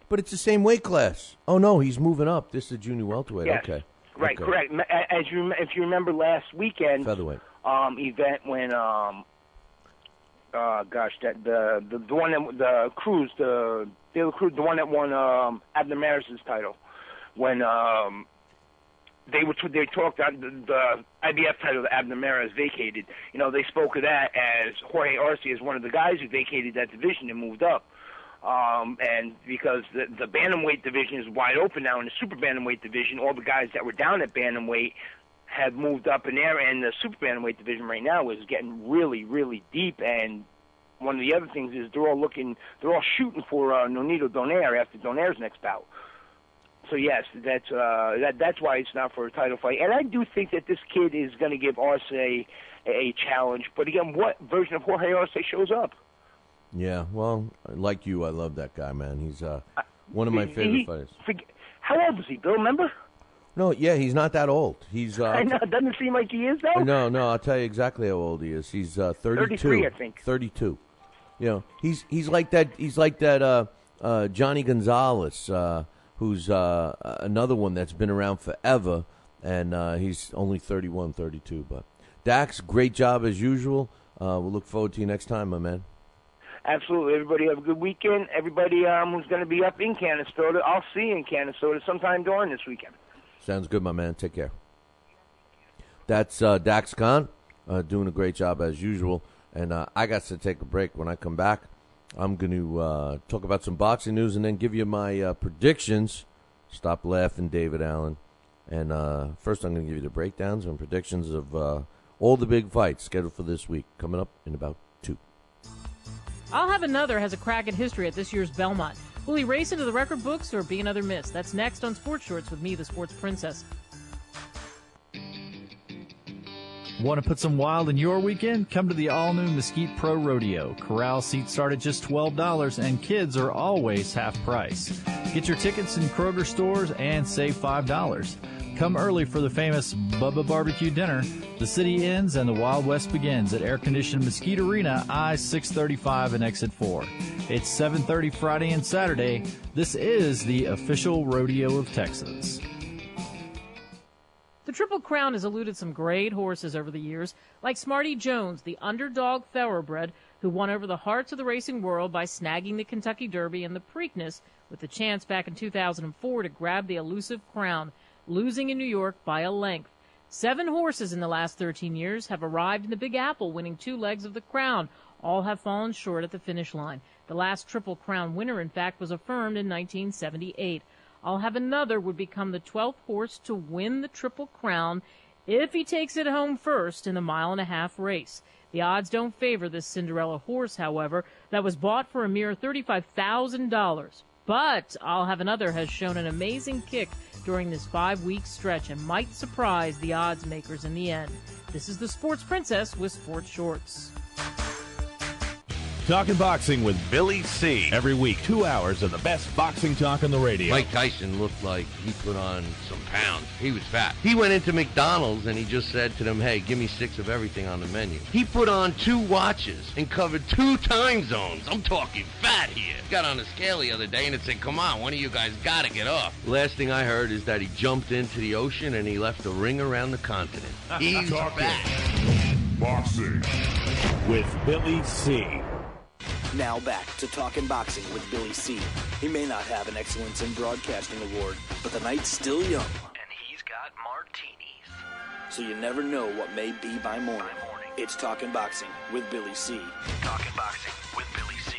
But it's the same weight class. Oh, no, he's moving up. This is a junior welterweight. Yes. Okay. Right, okay. Correct. If you remember last weekend, featherweight event when the one that the Cruz, the one that won Abner Maris's title, when they talked on the IBF title that Abner Maris vacated. You know, they spoke of that as Jorge Arce as one of the guys who vacated that division and moved up. And because the bantamweight division is wide open now in the super bantamweight division, all the guys that were down at bantamweight have moved up in there, and the super bantamweight division right now is getting really, really deep. And one of the other things is they're all shooting for Nonito Donaire after Donaire's next bout. So yes, that's why it's not for a title fight. And I do think that this kid is going to give Arce a challenge. But again, what version of Jorge Arce shows up? Yeah, well, like you, I love that guy, man. He's one of my favorite fighters. How old is he, Bill? Remember? No, yeah, he's not that old. He's I know, it doesn't seem like he is, though. No, I'll tell you exactly how old he is. He's 32. 33, I think. 32. You know, he's like that. He's like that Johnny Gonzalez, who's another one that's been around forever, and he's only 31, 32. But Dax, great job as usual. We'll look forward to you next time, my man. Absolutely. Everybody have a good weekend. Everybody who's going to be up in Canastota, I'll see you in Canastota sometime during this weekend. Sounds good, my man. Take care. That's Dax Khan doing a great job as usual. And I got to take a break. When I come back, I'm going to talk about some boxing news and then give you my predictions. Stop laughing, David Allen. And first, I'm going to give you the breakdowns and predictions of all the big fights scheduled for this week, coming up in about 2. I'll Have Another has a crack at history at this year's Belmont. Will he race into the record books or be another miss? That's next on Sports Shorts with me, the Sports Princess. Want to put some wild in your weekend? Come to the all-new Mesquite Pro Rodeo. Corral seats start at just $12, and kids are always half price. Get your tickets in Kroger stores and save $5. Come early for the famous Bubba Barbecue Dinner. The city ends and the Wild West begins at air-conditioned Mesquite Arena, I-635 and Exit 4. It's 7:30 Friday and Saturday. This is the official rodeo of Texas. The Triple Crown has eluded some great horses over the years, like Smarty Jones, the underdog thoroughbred who won over the hearts of the racing world by snagging the Kentucky Derby and the Preakness with the chance back in 2004 to grab the elusive crown, losing in New York by a length. 7 horses in the last 13 years have arrived in the Big Apple, winning 2 legs of the crown. All have fallen short at the finish line. The last Triple Crown winner, in fact, was affirmed in 1978. I'll Have Another would become the 12th horse to win the Triple Crown if he takes it home first in the 1.5-mile race. The odds don't favor this Cinderella horse, however, that was bought for a mere $35,000. But I'll Have Another has shown an amazing kick during this 5-week stretch and might surprise the odds makers in the end. This is the Sports Princess with Sports Shorts. Talking Boxing with Billy C. Every week, 2 hours of the best boxing talk on the radio. Mike Tyson looked like he put on some pounds. He was fat. He went into McDonald's and he just said to them, hey, give me 6 of everything on the menu. He put on 2 watches and covered 2 time zones. I'm talking fat here. Got on a scale the other day and it said, come on, one of you guys got to get off. Last thing I heard is that he jumped into the ocean and he left a ring around the continent. He's fat. Boxing with Billy C. Now back to Talking Boxing with Billy C. He may not have an Excellence in Broadcasting award, but the night's still young. And he's got martinis. So you never know what may be by morning. It's Talking Boxing with Billy C. Talking Boxing with Billy C.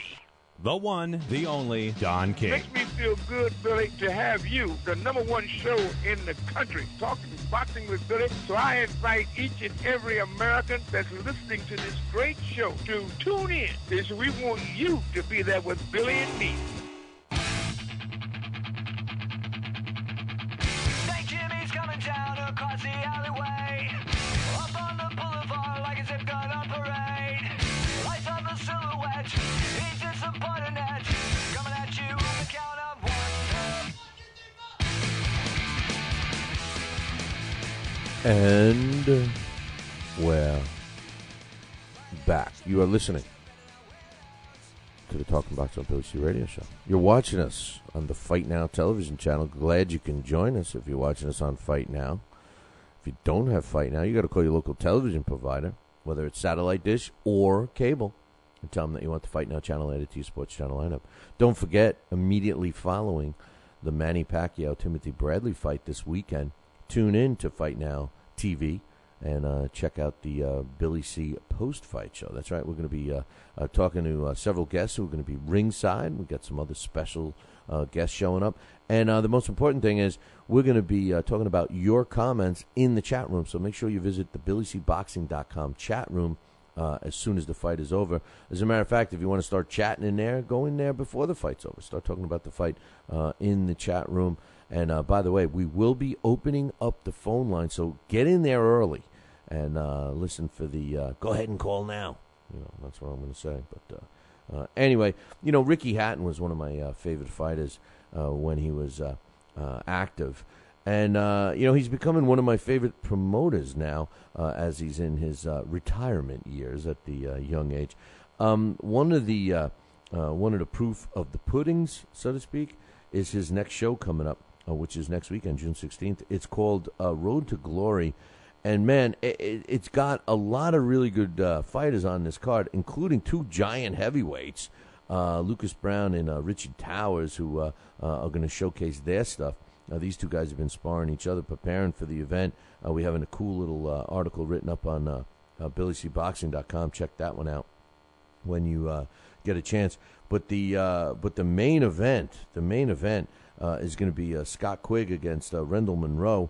The one, the only, Don King. Makes me feel good, Billy, to have you, the number 1 show in the country, Talking Boxing with Billy. So I invite each and every American that's listening to this great show to tune in, because we want you to be there with Billy and me. St. Jimmy's coming down across the alleyway, up on the boulevard like a zip gun on parade. Lights on the silhouette, he's disappointed net, coming at you on the count of 1. And we're back. You are listening to the Talking Boxing with Billy C radio show. You're watching us on the Fight Now television channel. Glad you can join us if you're watching us on Fight Now. If you don't have Fight Now, you got to call your local television provider, whether it's satellite dish or cable, and tell them that you want the Fight Now channel added to your sports channel lineup. Don't forget, immediately following the Manny Pacquiao-Timothy Bradley fight this weekend, tune in to Fight Now TV and check out the Billy C post-fight show. That's right. We're going to be talking to several guests who are going to be ringside. We've got some other special guests showing up. And the most important thing is we're going to be talking about your comments in the chat room. So make sure you visit the BillyCBoxing.com chat room as soon as the fight is over. As a matter of fact, if you want to start chatting in there, go in there before the fight's over. Start talking about the fight in the chat room. And by the way, we will be opening up the phone line, so get in there early and listen for the go ahead and call now. You know, that's what I'm going to say. But anyway, you know, Ricky Hatton was one of my favorite fighters when he was active. And, you know, he's becoming one of my favorite promoters now as he's in his retirement years at the young age. One of the proof of the puddings, so to speak, is his next show coming up, which is next weekend, June 16th. It's called Road to Glory. And, man, it's got a lot of really good fighters on this card, including two giant heavyweights, Lucas Brown and Richard Towers, who are going to showcase their stuff. These two guys have been sparring each other, preparing for the event. We have a cool little article written up on BillyCBoxing.com. Check that one out when you get a chance. But the main event is going to be Scott Quigg against Rendell Monroe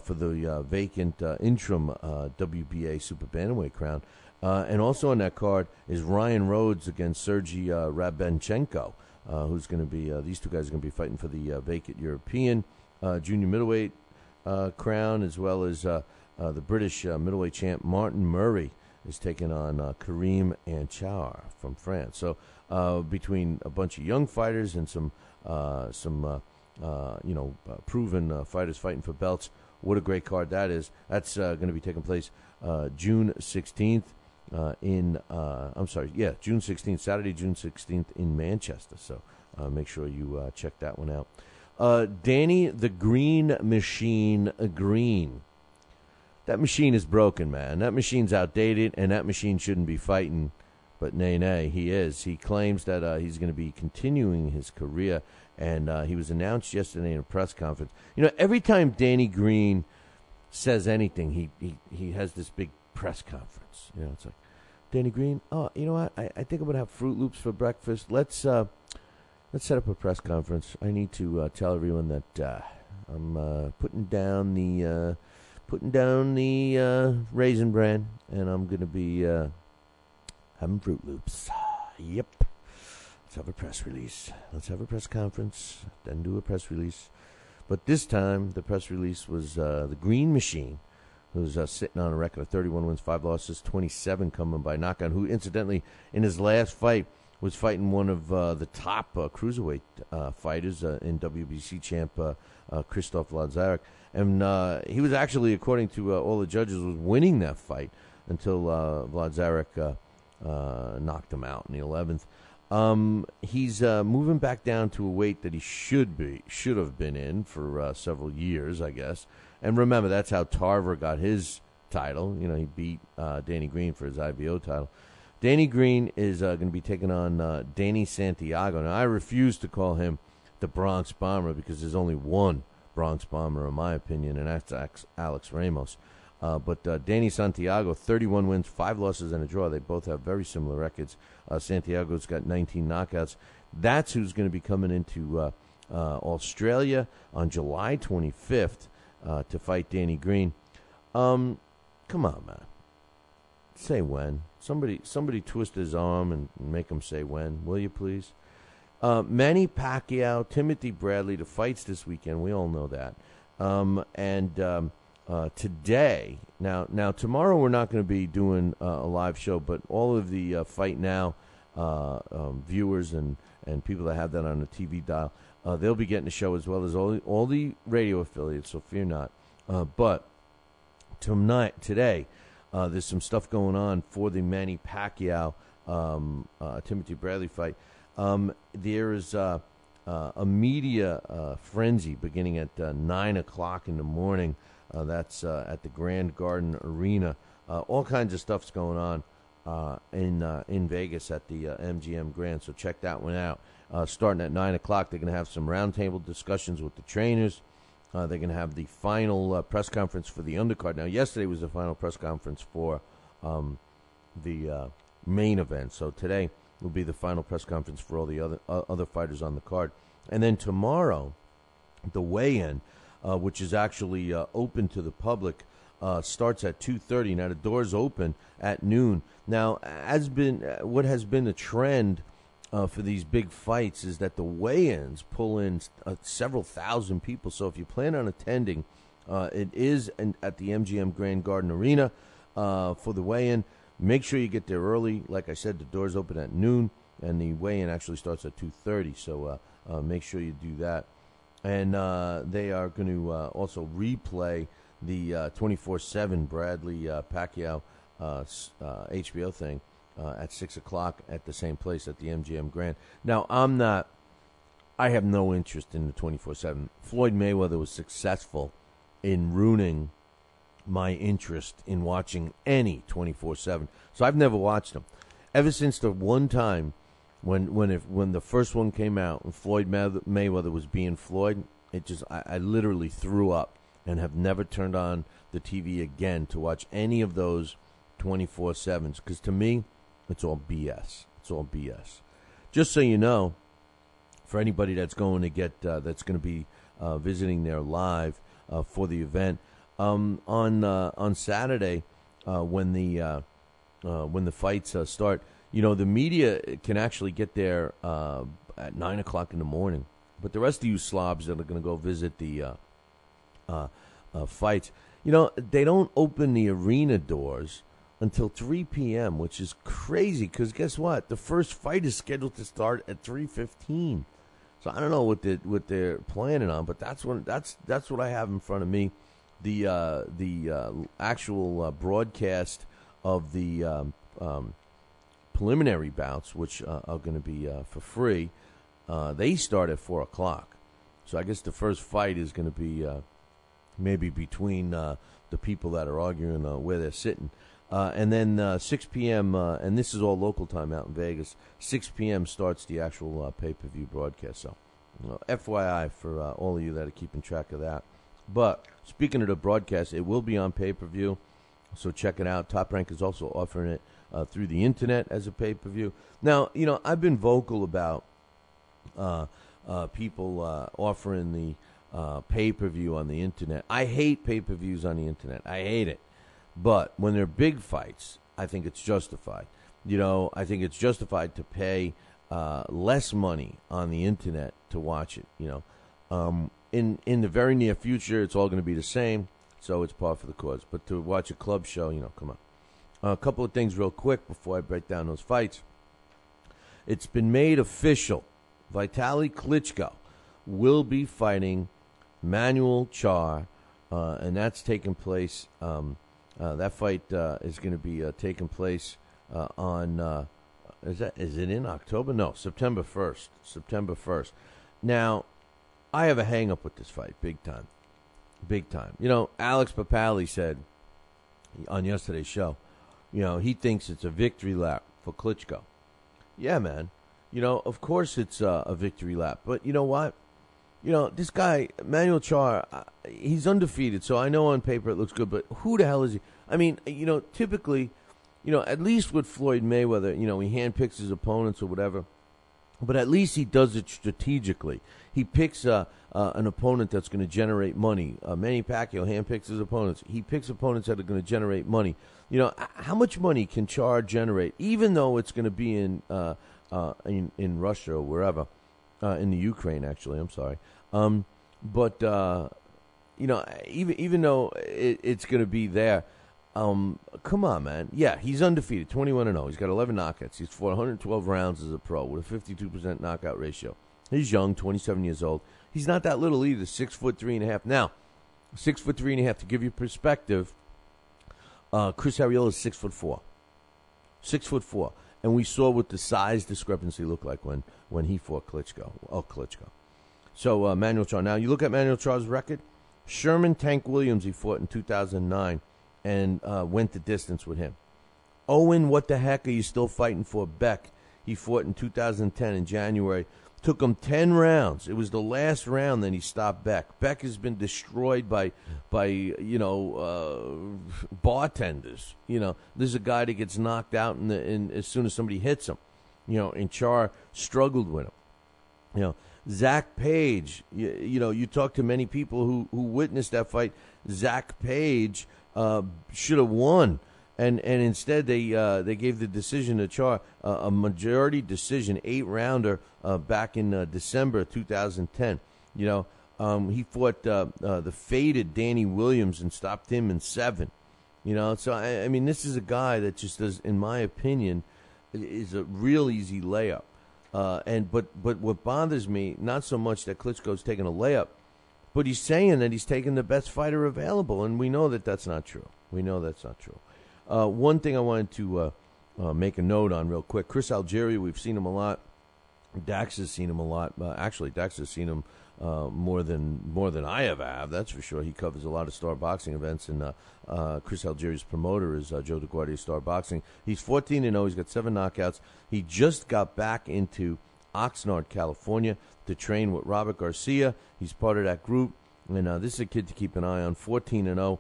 for the vacant interim WBA super bantamweight crown. And also on that card is Ryan Rhodes against Sergey Rabenchenko, who's going to be these two guys are going to be fighting for the vacant European junior middleweight crown, as well as the British middleweight champ Martin Murray is taking on Karim Anchar from France. So between a bunch of young fighters and some proven fighters fighting for belts, what a great card that is. That's going to be taking place June 16th June 16th, Saturday, June 16th in Manchester. So make sure you check that one out. Danny the Green Machine Green. That machine is broken, man. That machine's outdated, and that machine shouldn't be fighting. But nay, he is. He claims that he's going to be continuing his career, and he was announced yesterday in a press conference. You know, every time Danny Green says anything, he has this big press conference. You know, it's like, Danny Green, oh, you know what? I think I'm going to have Fruit Loops for breakfast. Let's set up a press conference. I need to tell everyone that I'm putting down the Raisin Bran, and I'm going to be having Fruit Loops. Yep. Let's have a press release. Let's have a press conference, then do a press release. But this time, the press release was the Green Machine, who's sitting on a record of 31 wins, 5 losses, 27 coming by knockout, who, incidentally, in his last fight, was fighting one of the top cruiserweight fighters in WBC champ Krzysztof Władysław. And he was actually, according to all the judges, was winning that fight until Władysław knocked him out in the 11th. He's moving back down to a weight that he should have been in for several years, I guess. And remember, that's how Tarver got his title. You know, he beat Danny Green for his IBO title. Danny Green is going to be taking on Danny Santiago. Now, I refuse to call him the Bronx Bomber because there's only one Bronx Bomber, in my opinion, and that's Alex Ramos. But Danny Santiago, 31 wins, 5 losses, and a draw. They both have very similar records. Santiago's got 19 knockouts. That's who's going to be coming into Australia on July 25th to fight Danny Green. Come on, man. Say when. Somebody twist his arm and make him say when, will you please? Manny Pacquiao, Timothy Bradley, the fights this weekend. We all know that. Today, now tomorrow we're not going to be doing a live show, but all of the Fight Now viewers and people that have that on the TV dial, they'll be getting the show as well as all the radio affiliates, so fear not. But today, there's some stuff going on for the Manny Pacquiao Timothy Bradley fight. There is a media frenzy beginning at 9 o'clock in the morning. That's at the Grand Garden Arena. All kinds of stuff's going on in Vegas at the MGM Grand, so check that one out. Starting at 9 o'clock, they're going to have some roundtable discussions with the trainers. They're going to have the final press conference for the undercard. Now, yesterday was the final press conference for the main event, so today will be the final press conference for all the other fighters on the card. And then tomorrow, the weigh-in, which is actually open to the public, starts at 2:30. Now, the doors open at noon. Now, what has been the trend for these big fights is that the weigh-ins pull in several thousand people. So if you plan on attending, it is at the MGM Grand Garden Arena for the weigh-in. Make sure you get there early. Like I said, the doors open at noon, and the weigh-in actually starts at 2:30. So make sure you do that. And they are going to also replay the 24/7 Bradley Pacquiao HBO thing at 6 o'clock at the same place at the MGM Grand. Now, I have no interest in the 24/7. Floyd Mayweather was successful in ruining my interest in watching any 24/7. So I've never watched them ever since the one time when the first one came out and Floyd Mayweather was being Floyd. I literally threw up and have never turned on the TV again to watch any of those 24/7s, because to me, it's all BS. It's all BS. Just so you know, for anybody that's going to get that's going to be visiting there live for the event on Saturday when the fights start, the media can actually get there at 9 o'clock in the morning. But the rest of you slobs that are going to go visit the fights, they don't open the arena doors until 3 p.m., which is crazy, because guess what? The first fight is scheduled to start at 3:15. So I don't know what they're planning on, but that's what I have in front of me. The actual broadcast of the preliminary bouts, which are going to be for free, they start at 4 o'clock. So I guess the first fight is going to be maybe between the people that are arguing where they're sitting. And then 6 p.m., and this is all local time out in Vegas, 6 p.m. starts the actual pay-per-view broadcast. So FYI for all of you that are keeping track of that. But speaking of the broadcast, it will be on pay-per-view, so check it out. Top Rank is also offering it through the internet as a pay-per-view. Now, I've been vocal about people offering the pay-per-view on the internet. I hate pay-per-views on the internet. I hate it. But when they're big fights, I think it's justified. I think it's justified to pay less money on the internet to watch it. In the very near future, it's all going to be the same, so it's par for the course. But to watch a club show, come on. A couple of things real quick before I break down those fights. It's been made official. Vitali Klitschko will be fighting Manuel Char, and that's taking place. That fight is going to be taking place on. Is it in October? No, September 1st. September 1st. Now, I have a hang-up with this fight, big time. Big time. Alex Papali said on yesterday's show, he thinks it's a victory lap for Klitschko. Yeah, man. Of course it's a victory lap. But you know what? This guy, Manuel Char, he's undefeated, so I know on paper it looks good, but who the hell is he? I mean, typically, at least with Floyd Mayweather, he handpicks his opponents or whatever, but at least he does it strategically. He picks an opponent that's going to generate money. Manny Pacquiao handpicks his opponents. He picks opponents that are going to generate money. How much money can Char generate, even though it's going to be in Russia or wherever, in the Ukraine, actually, I'm sorry. But even though it's going to be there, come on, man. Yeah, he's undefeated, 21-0. He's got 11 knockouts. He's fought 112 rounds as a pro with a 52% knockout ratio. He's young, 27 years old. He's not that little either, 6'3.5". Now, 6'3.5", to give you perspective, Chris Arreola is 6'4". 6'4". And we saw what the size discrepancy looked like when he fought Klitschko. So, Manuel Char. Now, you look at Manuel Char's record. Sherman Tank Williams, he fought in 2009 and went the distance with him. Owen, what the heck are you still fighting for? Beck, he fought in 2010 in January. Took him 10 rounds. It was the last round that he stopped Beck. Beck has been destroyed by bartenders. There's a guy that gets knocked out in as soon as somebody hits him. And Char struggled with him. Zach Page, you talk to many people who witnessed that fight. Zach Page should have won. And instead they gave the decision to Char, a majority decision, 8-rounder back in December 2010. He fought the faded Danny Williams and stopped him in 7. So I mean, this is a guy that just does, in my opinion, is a real easy layup. But what bothers me, not so much that Klitschko's taking a layup, but he's saying that he's taking the best fighter available, and we know that that's not true. One thing I wanted to make a note on real quick. Chris Algieri, we've seen him a lot. Dax has seen him a lot. Actually, Dax has seen him more than I ever have. That's for sure. He covers a lot of Star Boxing events, and Chris Algieri's promoter is Joe DeGuardia Star Boxing. He's 14-0. He's got 7 knockouts. He just got back into Oxnard, California, to train with Robert Garcia. He's part of that group, and this is a kid to keep an eye on. 14-0.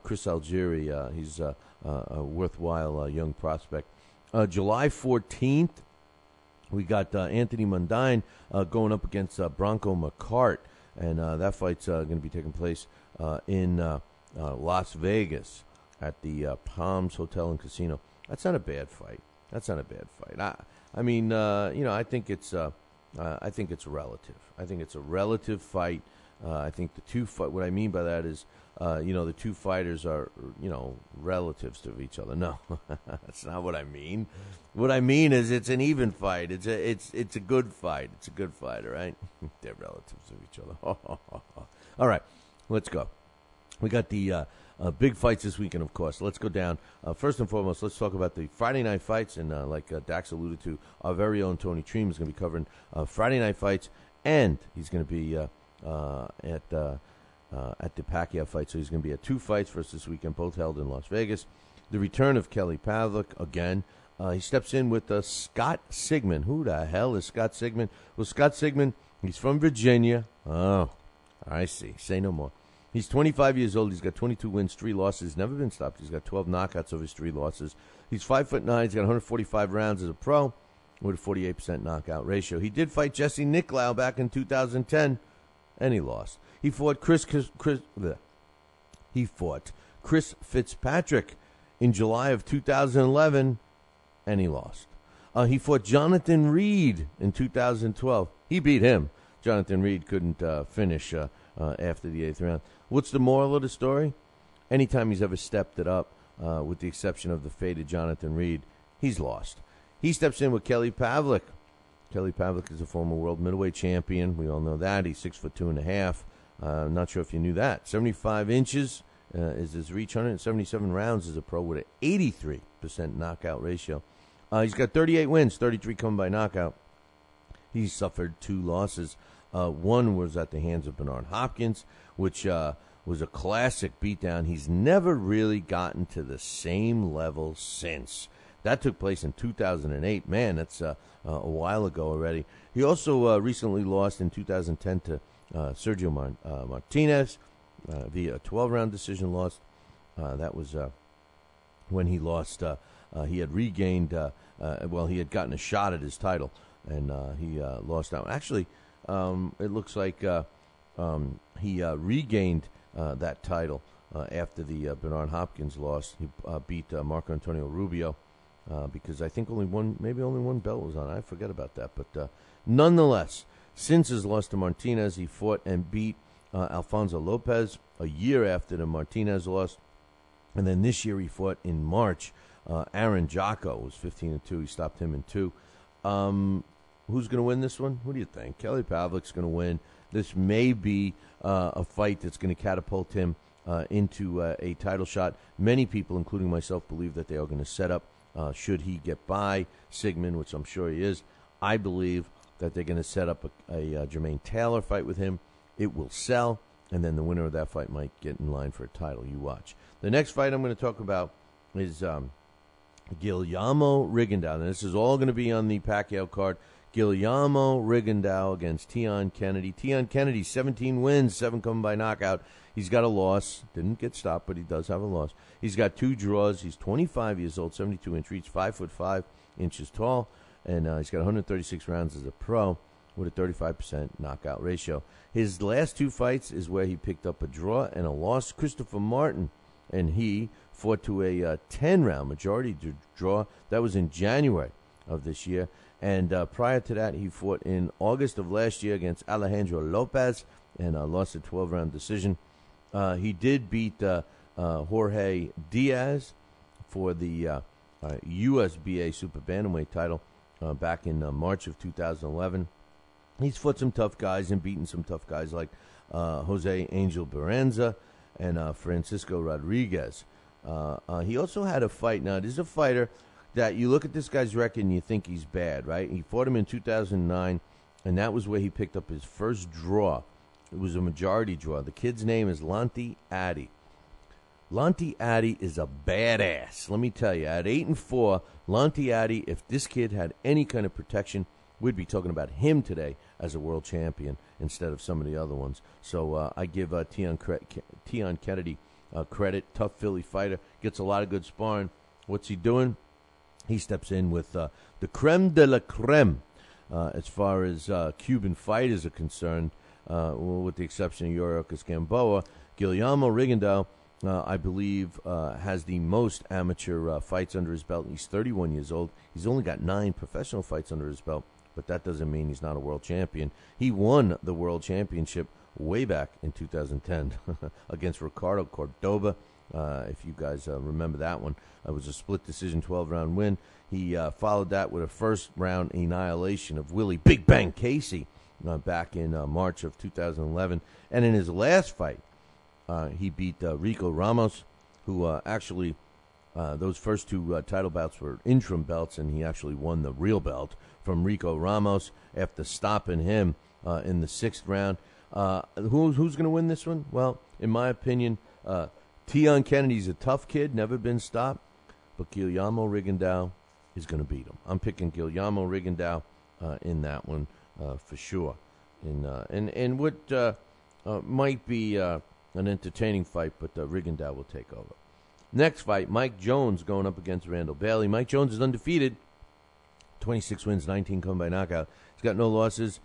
Chris Algieri. He's a worthwhile young prospect. July 14th. We got Anthony Mundine going up against Bronco McCart, and that fight's going to be taking place in Las Vegas at the Palms Hotel and Casino. That's not a bad fight. I mean, I think it's relative. I think it's a relative fight. I think what I mean by that is, the two fighters are, relatives to each other. No, that's not what I mean. What I mean is it's an even fight. It's a good fight. It's a good fight, all right? They're relatives of each other. All right, let's go. We got the big fights this weekend, of course. Let's go down. First and foremost, let's talk about the Friday night fights. And like Dax alluded to, our very own Tony Treem is going to be covering Friday night fights, and he's going to be at the Pacquiao fight. So he's going to be at 2 fights for us this weekend, both held in Las Vegas. The return of Kelly Pavlik again. He steps in with Scott Sigmund. Who the hell is Scott Sigmund? Well, Scott Sigmund, he's from Virginia. Oh, I see. Say no more. He's 25 years old. He's got 22 wins, 3 losses. Never been stopped. He's got 12 knockouts of his 3 losses. He's 5'9". He's got 145 rounds as a pro with a 48% knockout ratio. He did fight Jesse Nicklau back in 2010, and he lost. He fought Chris Fitzpatrick in July of 2011, and he lost. He fought Jonathan Reed in 2012. He beat him. Jonathan Reed couldn't finish after the 8th round. What's the moral of the story? Anytime he's ever stepped it up, with the exception of the faded Jonathan Reed, he's lost. He steps in with Kelly Pavlik. Kelly Pavlik is a former world middleweight champion. We all know that. He's 6'2.5". I'm not sure if you knew that. 75 inches is his reach. 177 rounds as a pro with an 83% knockout ratio. He's got 38 wins, 33 come by knockout. He's suffered 2 losses. One was at the hands of Bernard Hopkins, which was a classic beatdown. He's never really gotten to the same level since. That took place in 2008. Man, that's a while ago already. He also recently lost in 2010 to Sergio Martinez via a 12-round decision loss. That was when he lost. He had regained, he had gotten a shot at his title, and he lost out. Actually, it looks like he regained that title after the Bernard Hopkins loss. He beat Marco Antonio Rubio because I think maybe only one belt was on. I forget about that. But nonetheless, since his loss to Martinez, he fought and beat Alfonso Lopez a year after the Martinez loss. And then this year he fought in March. Aaron Jocko was 15-2. He stopped him in 2. Who's going to win this one? What do you think? Kelly Pavlik's going to win. This may be a fight that's going to catapult him into a title shot. Many people, including myself, believe that they are going to set up, should he get by Sigmund, which I'm sure he is. I believe that they're going to set up a Jermaine Taylor fight with him. It will sell, and then the winner of that fight might get in line for a title. You watch. The next fight I'm going to talk about is Guillermo Rigondeaux. And this is all going to be on the Pacquiao card. Guillermo Rigondeaux against Tion Kennedy. Tion Kennedy, 17 wins, 7 coming by knockout. He's got a loss. Didn't get stopped, but he does have a loss. He's got 2 draws. He's 25 years old, 72-inch reach, 5'5" tall, and he's got 136 rounds as a pro with a 35% knockout ratio. His last 2 fights is where he picked up a draw and a loss. Christopher Martin, and he fought to a 10-round majority draw. That was in January of this year. And prior to that, he fought in August of last year against Alejandro Lopez and lost a 12-round decision. He did beat Jorge Diaz for the USBA Super Bantamweight title back in March of 2011. He's fought some tough guys and beaten some tough guys like Jose Angel Berenza and Francisco Rodriguez. He also had a fight. Now, this is a fighter that you look at this guy's record and you think he's bad, right? He fought him in 2009 and that was where he picked up his first draw. It was a majority draw. The kid's name is Lanti Addy. Lanti Addy is a badass. Let me tell you, at 8-4, Lanti Addy, if this kid had any kind of protection, we'd be talking about him today as a world champion instead of some of the other ones. So I give Tion Kennedy credit. Tough Philly fighter. Gets a lot of good sparring. What's he doing? He steps in with the creme de la creme as far as Cuban fighters are concerned, with the exception of Yuriorkis Gamboa. Guillermo Rigondeaux, I believe, has the most amateur fights under his belt. He's 31 years old. He's only got 9 professional fights under his belt, but that doesn't mean he's not a world champion. He won the world championship way back in 2010 against Ricardo Cordoba. If you guys remember that one, it was a split decision 12-round win. He followed that with a first-round annihilation of Willie Big Bang Casey back in March of 2011. And in his last fight, he beat Rico Ramos, who actually, those first 2 title bouts were interim belts, and he actually won the real belt from Rico Ramos after stopping him in the 6th round. Who's going to win this one? Well, in my opinion, Tion Kennedy's a tough kid, never been stopped, but Guillermo Rigondeaux is going to beat him. I'm picking Guillermo Rigondeaux in that one for sure. And what might be an entertaining fight, but Rigondeaux will take over. Next fight, Mike Jones going up against Randall Bailey. Mike Jones is undefeated, 26 wins, 19 come by knockout. He's got no losses.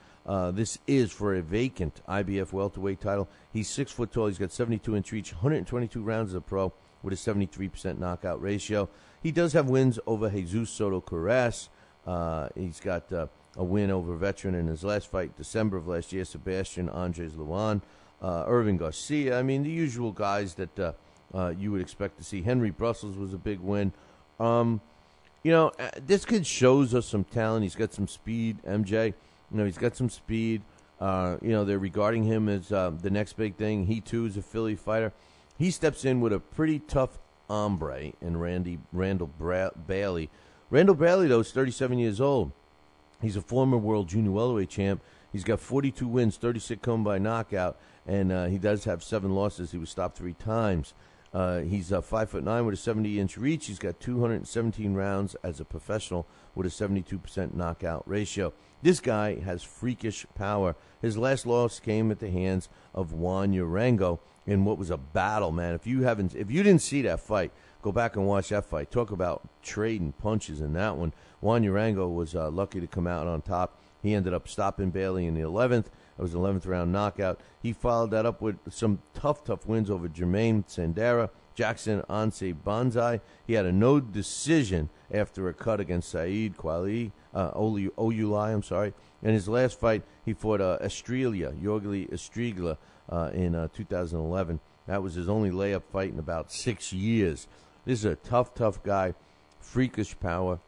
This is for a vacant IBF welterweight title. He's 6 foot tall. He's got 72-inch reach, 122 rounds as a pro with a 73% knockout ratio. He does have wins over Jesus Soto Carras. He's got a win over a veteran in his last fight, December of last year, Sebastian Andres Luan, Irvin Garcia. I mean, the usual guys that you would expect to see. Henry Brussels was a big win. This kid shows us some talent. He's got some speed, MJ. He's got some speed. They're regarding him as the next big thing. He, too, is a Philly fighter. He steps in with a pretty tough hombre in Randall Bailey. Randall Bailey, though, is 37 years old. He's a former world junior welterweight champ. He's got 42 wins, 36 come by knockout, and he does have 7 losses. He was stopped 3 times. He's 5'9" with a 70-inch reach. He's got 217 rounds as a professional with a 72% knockout ratio. This guy has freakish power. His last loss came at the hands of Juan Urango in what was a battle, man. If you didn't see that fight, go back and watch that fight. Talk about trading punches in that one. Juan Urango was lucky to come out on top. He ended up stopping Bailey in the 11th. It was an 11th round knockout. He followed that up with some tough wins over Jermaine Sandera, Jackson Anse Banzai. He had a no decision after a cut against Saeed Oyulai, In his last fight, he fought Yorgli Estrigla in 2011. That was his only layup fight in about 6 years. This is a tough guy, freakish power,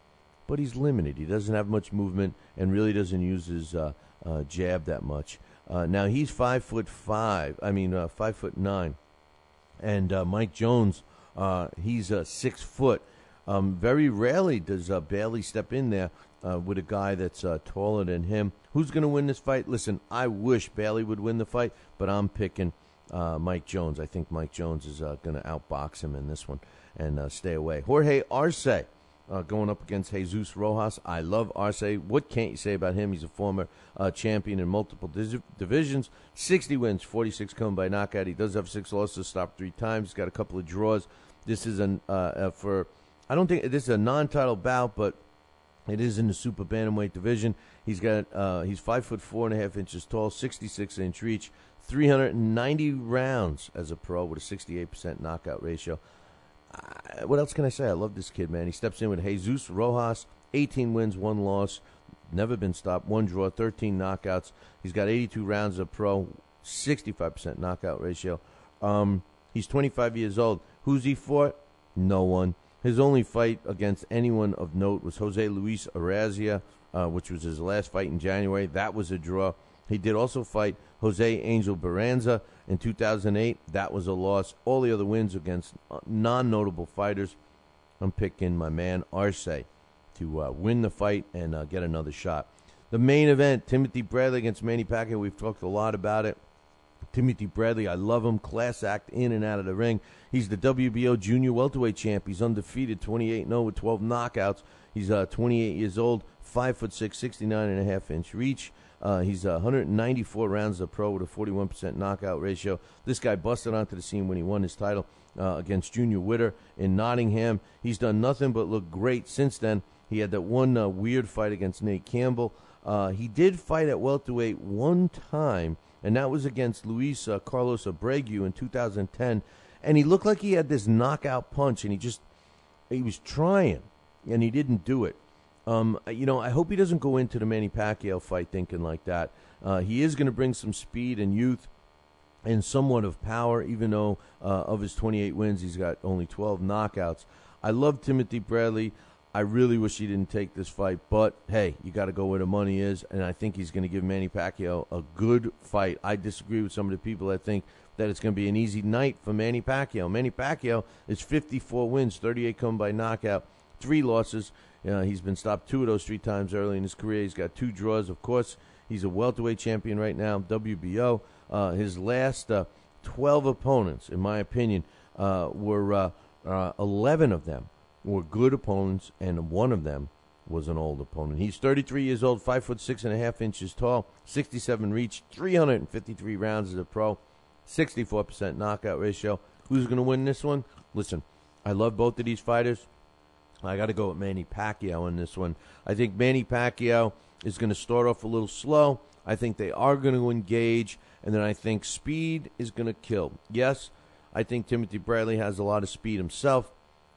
but he's limited. He doesn't have much movement and really doesn't use his jab that much. Now he's 5'9", and Mike Jones, he's 6 foot. Very rarely does Bailey step in there with a guy that's taller than him. Who's going to win this fight? Listen, I wish Bailey would win the fight, but I'm picking Mike Jones. I think Mike Jones is going to outbox him in this one and stay away. Jorge Arce going up against Jesus Rojas. I love Arce. What can't you say about him? He's a former champion in multiple divisions. 60 wins, 46 come by knockout. He does have 6 losses, stopped 3 times. He's got a couple of draws. This is I don't think this is a non-title bout, but it is in the super bantamweight division. He's 5'4.5" tall, 66-inch reach, 390 rounds as a pro with a 68% knockout ratio. What else can I say? I love this kid, man. He steps in with Jesus Rojas, 18 wins, 1 loss, never been stopped, 1 draw, 13 knockouts. He's got 82 rounds as a pro, 65% knockout ratio. He's 25 years old. Who's he fought? No one. His only fight against anyone of note was Jose Luis Arrazia, which was his last fight in January. That was a draw. He did also fight Jose Angel Baranza in 2008. That was a loss. All the other wins against non-notable fighters. I'm picking my man Arce to win the fight and get another shot. The main event, Timothy Bradley against Manny Pacquiao. We've talked a lot about it. Timothy Bradley, I love him. Class act in and out of the ring. He's the WBO junior welterweight champ. He's undefeated, 28-0 with 12 knockouts. He's 28 years old, 5'6", 69.5-inch reach. He's 194 rounds of pro with a 41% knockout ratio. This guy busted onto the scene when he won his title against Junior Witter in Nottingham. He's done nothing but look great since then. He had that one weird fight against Nate Campbell. He did fight at welterweight one time, and that was against Luis Carlos Abreu in 2010. And he looked like he had this knockout punch, and he was trying, and he didn't do it. I hope he doesn't go into the Manny Pacquiao fight thinking like that. He is going to bring some speed and youth and somewhat of power, even though of his 28 wins, he's got only 12 knockouts. I love Timothy Bradley. I really wish he didn't take this fight, but hey, you got to go where the money is, and I think he's going to give Manny Pacquiao a good fight. I disagree with some of the people that think that it's going to be an easy night for Manny Pacquiao. Manny Pacquiao is 54 wins, 38 come by knockout, 3 losses. He's been stopped 2 of those 3 times early in his career. He's got 2 draws. Of course, he's a welterweight champion right now, WBO. His last 12 opponents, in my opinion, were 11 of them were good opponents, and one of them was an old opponent. He's 33 years old, 5'6.5" tall, 67 reach, 353 rounds as a pro, 64% knockout ratio. Who's going to win this one? Listen, I love both of these fighters. I got to go with Manny Pacquiao in this one. I think Manny Pacquiao is going to start off a little slow. I think they are going to engage, and then I think speed is going to kill. Yes, I think Timothy Bradley has a lot of speed himself,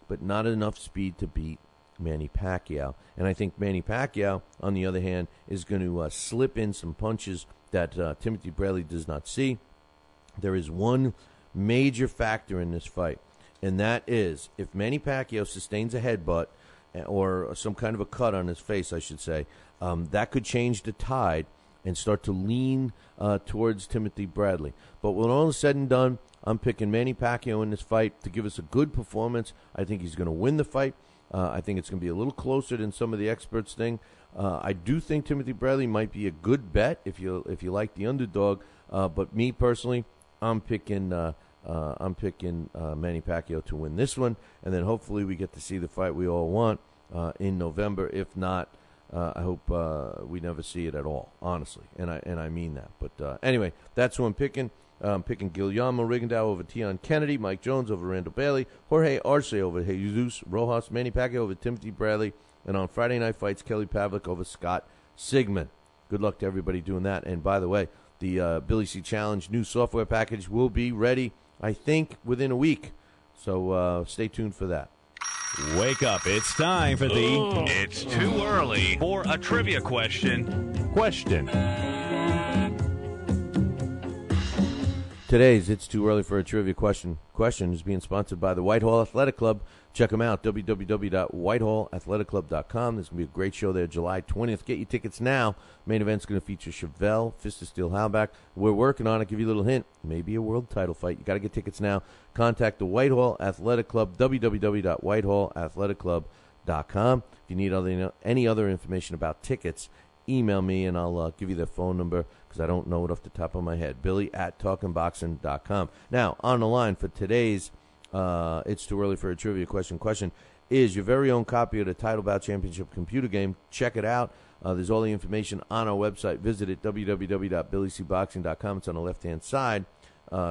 but not enough speed to beat Manny Pacquiao. And I think Manny Pacquiao, on the other hand, is going to slip in some punches that Timothy Bradley does not see. There is one major factor in this fight, and that is if Manny Pacquiao sustains a headbutt or some kind of a cut on his face, I should say, that could change the tide and start to lean towards Timothy Bradley. But when all is said and done, I'm picking Manny Pacquiao in this fight to give us a good performance. I think he's going to win the fight. I think it's going to be a little closer than some of the experts think. I do think Timothy Bradley might be a good bet if you like the underdog. But me personally, I'm picking Manny Pacquiao to win this one, and then hopefully we get to see the fight we all want in November. If not, I hope we never see it at all, honestly, and I mean that. But anyway, that's who I'm picking. I'm picking Guillermo Rigondeaux over Tion Kennedy, Mike Jones over Randall Bailey, Jorge Arce over Jesus Rojas, Manny Pacquiao over Timothy Bradley, and on Friday Night Fights, Kelly Pavlik over Scott Sigmund. Good luck to everybody doing that. And by the way, the Billy C Challenge new software package will be ready, I think, within a week. So stay tuned for that. Wake up. It's time for the It's Too Early for a Trivia Question. Today's It's Too Early for a Trivia Question is being sponsored by the Whitehall Athletic Club. Check them out, www.whitehallathleticclub.com. There's going to be a great show there July 20th. Get your tickets now. Main event's going to feature Chevelle, Fist of Steel Halbach. We're working on it. Give you a little hint. Maybe a world title fight. You got to get tickets now. Contact the Whitehall Athletic Club, www.whitehallathleticlub.com. If you need any other information about tickets, email me, and I'll give you their phone number because I don't know it off the top of my head. Billy@talkingboxing.com. Now, on the line for today's It's Too Early for a Trivia Question is your very own copy of the Title Bout Championship computer game. Check it out. There's all the information on our website. Visit it, www.billycboxing.com. It's on the left-hand side.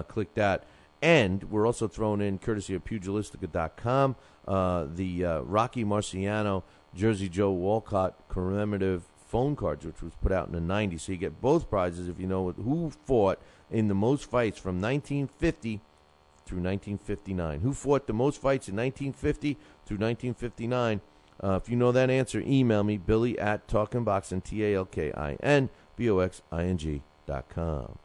Click that. And we're also throwing in, courtesy of pugilistica.com, the Rocky Marciano, Jersey Joe Walcott commemorative phone cards, which was put out in the 90s. So you get both prizes if you know who fought in the most fights from 1950 through 1959. Who fought the most fights in 1950 through 1959? If you know that answer, email me, Billy@talkingboxing, TALKINBOXING.com.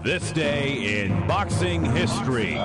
This Day in Boxing History.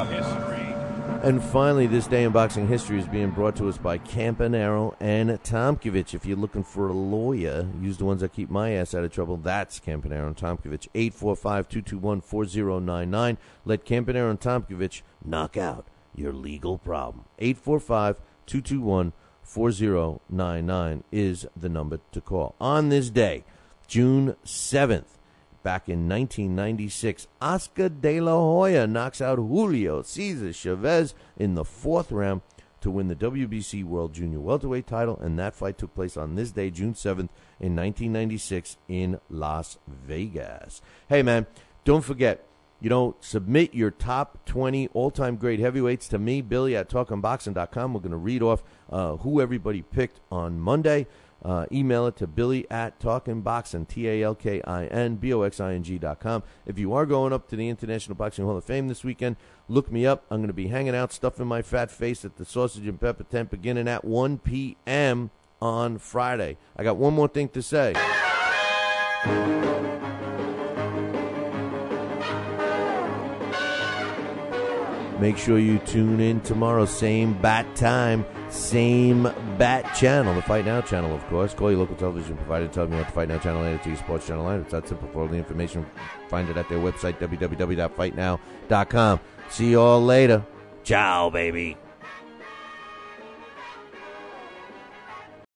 And finally, This Day in Boxing History is being brought to us by Campanaro and Tomkovich. If you're looking for a lawyer, use the ones that keep my ass out of trouble. That's Campanaro and Tomkovich. 845-221-4099. Let Campanaro and Tomkovich knock out your legal problem. 845-221-4099. 4099 is the number to call. On this day, June 7th, back in 1996, Oscar De La Hoya knocks out Julio Cesar Chavez in the 4th round to win the WBC World Junior Welterweight title, and that fight took place on this day, June 7th, in 1996 in Las Vegas. Hey, man, don't forget, submit your top 20 all-time great heavyweights to me, Billy, at talkingboxing.com. We're going to read off who everybody picked on Monday. Email it to Billy at talkingboxing, TALKINBOXING.com. If you are going up to the International Boxing Hall of Fame this weekend, look me up. I'm going to be hanging out, stuffing my fat face at the Sausage and Pepper tent beginning at 1 p.m. on Friday. I got one more thing to say. Make sure you tune in tomorrow, same bat time, same bat channel, the Fight Now channel, of course. Call your local television provider, tell them you want the Fight Now channel added to your sports channel line. It's that simple. For all the information, find it at their website, www.fightnow.com. See you all later. Ciao, baby.